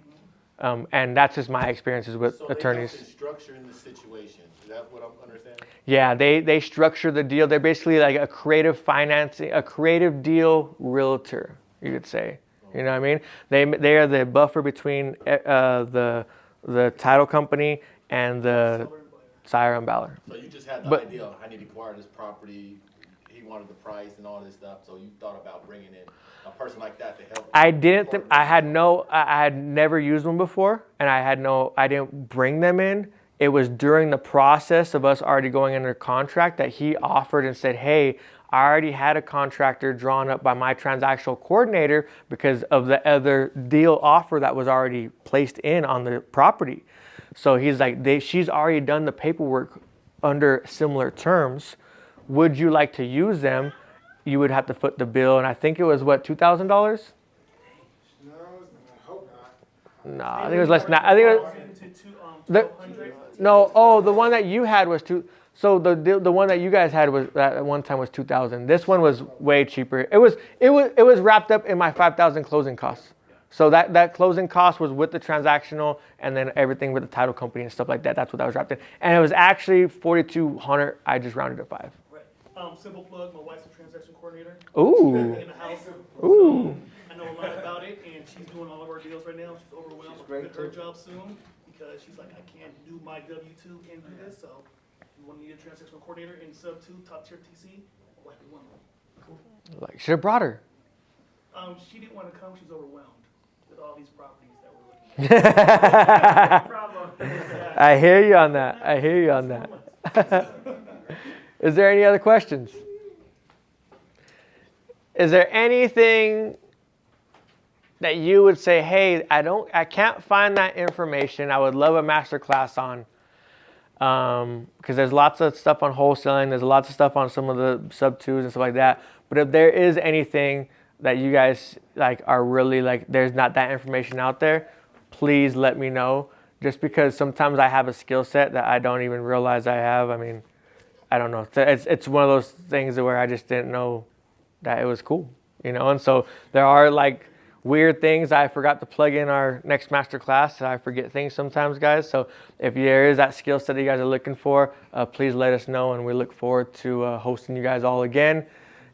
And that's just my experiences with attorneys. So they have structure in the situation. Is that what I'm understanding? Yeah, they structure the deal. They're basically like a creative financing, a creative deal realtor, you could say. You know what I mean? They are the buffer between the title company and the Sire and Valor. So you just had the But- idea of, I need to acquire this property, he wanted the price and all this stuff, so you thought about bringing in a person like that to help? I didn't. I had never used one before, and I didn't bring them in. It was during the process of us already going under contract that he offered and said, "Hey, I already had a contractor drawn up by my transactional coordinator because of the other deal offer that was already placed in on the property." So he's like, "She's already done the paperwork under similar terms. Would you like to use them? You would have to foot the bill." And I think it was what, $2,000? No, I hope not. No, I think it was less than that. I think it was, the, 1,200. no. Oh, the one that you had was two. So the one that you guys had was at one time was 2,000. This one was way cheaper. It was wrapped up in my 5,000 closing costs. So that closing cost was with the transactional and then everything with the title company and stuff like that. That's what that was wrapped in. And it was actually 4,200. I just rounded to 5. Right. Simple plug, my wife's a transaction coordinator. Ooh. In the house. Ooh. So I know a lot about it, and she's doing all of our deals right now. She's overwhelmed. She's quit her job soon because she's like, I can't do my W-2 and do this, so we want to need a transaction coordinator in Sub-2, top tier TC. My wife is one of them. Like, should have brought her. She didn't want to come. She's overwhelmed with all these properties that we're looking at. Problem. I hear you on that. I hear you on that. Is there any other questions? Is there anything that you would say, hey, I can't find that information. I would love a masterclass on. Because there's lots of stuff on wholesaling. There's lots of stuff on some of the sub-2s and stuff like that. But if there is anything that you guys like are really like, there's not that information out there, please let me know. Just because sometimes I have a skill set that I don't even realize I have. I mean, I don't know. It's one of those things where I just didn't know that it was cool, you know? And so there are like weird things I forgot to plug in our next masterclass. I forget things sometimes, guys. So if there is that skill set that you guys are looking for, please let us know. And we look forward to hosting you guys all again.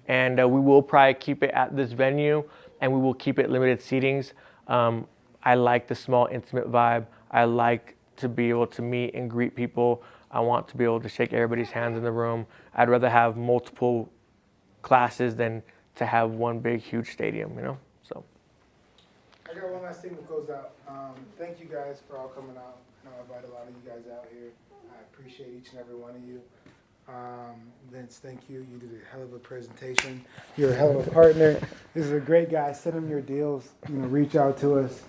And we will probably keep it at this venue, and we will keep it limited seatings. I like the small, intimate vibe. I like to be able to meet and greet people. I want to be able to shake everybody's hands in the room. I'd rather have multiple classes than to have one big, huge stadium, you know? So. I got one last thing to close out. Thank you guys for all coming out. I know I invited a lot of you guys out here. I appreciate each and every one of you. Vince, thank you. You did a hell of a presentation. You're a hell of a partner. This is a great guy. Send him your deals. Reach out to us.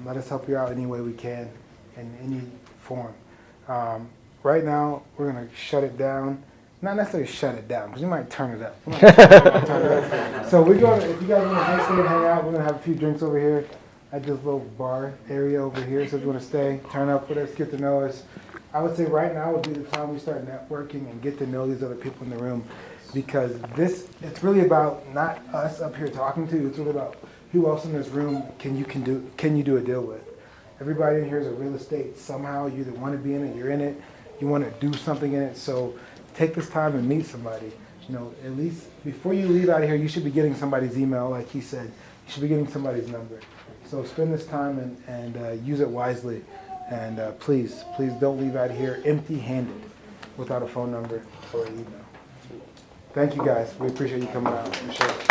Let us help you out any way we can in any form. Right now, we're going to shut it down. Not necessarily shut it down, because we might turn it up. So we're going to, if you guys want to stay and hang out, we're going to have a few drinks over here at this little bar area over here. So if you want to stay, turn up with us, get to know us. I would say right now would be the time we start networking and get to know these other people in the room, because it's really about not us up here talking to you. It's really about who else in this room can you do a deal with. Everybody in here is a real estate. Somehow you either want to be in it, you're in it, you want to do something in it. So take this time and meet somebody. At least before you leave out of here, you should be getting somebody's email, like he said. You should be getting somebody's number. So spend this time and use it wisely. And please don't leave out of here empty-handed without a phone number or an email. Thank you guys. We appreciate you coming out. For sure.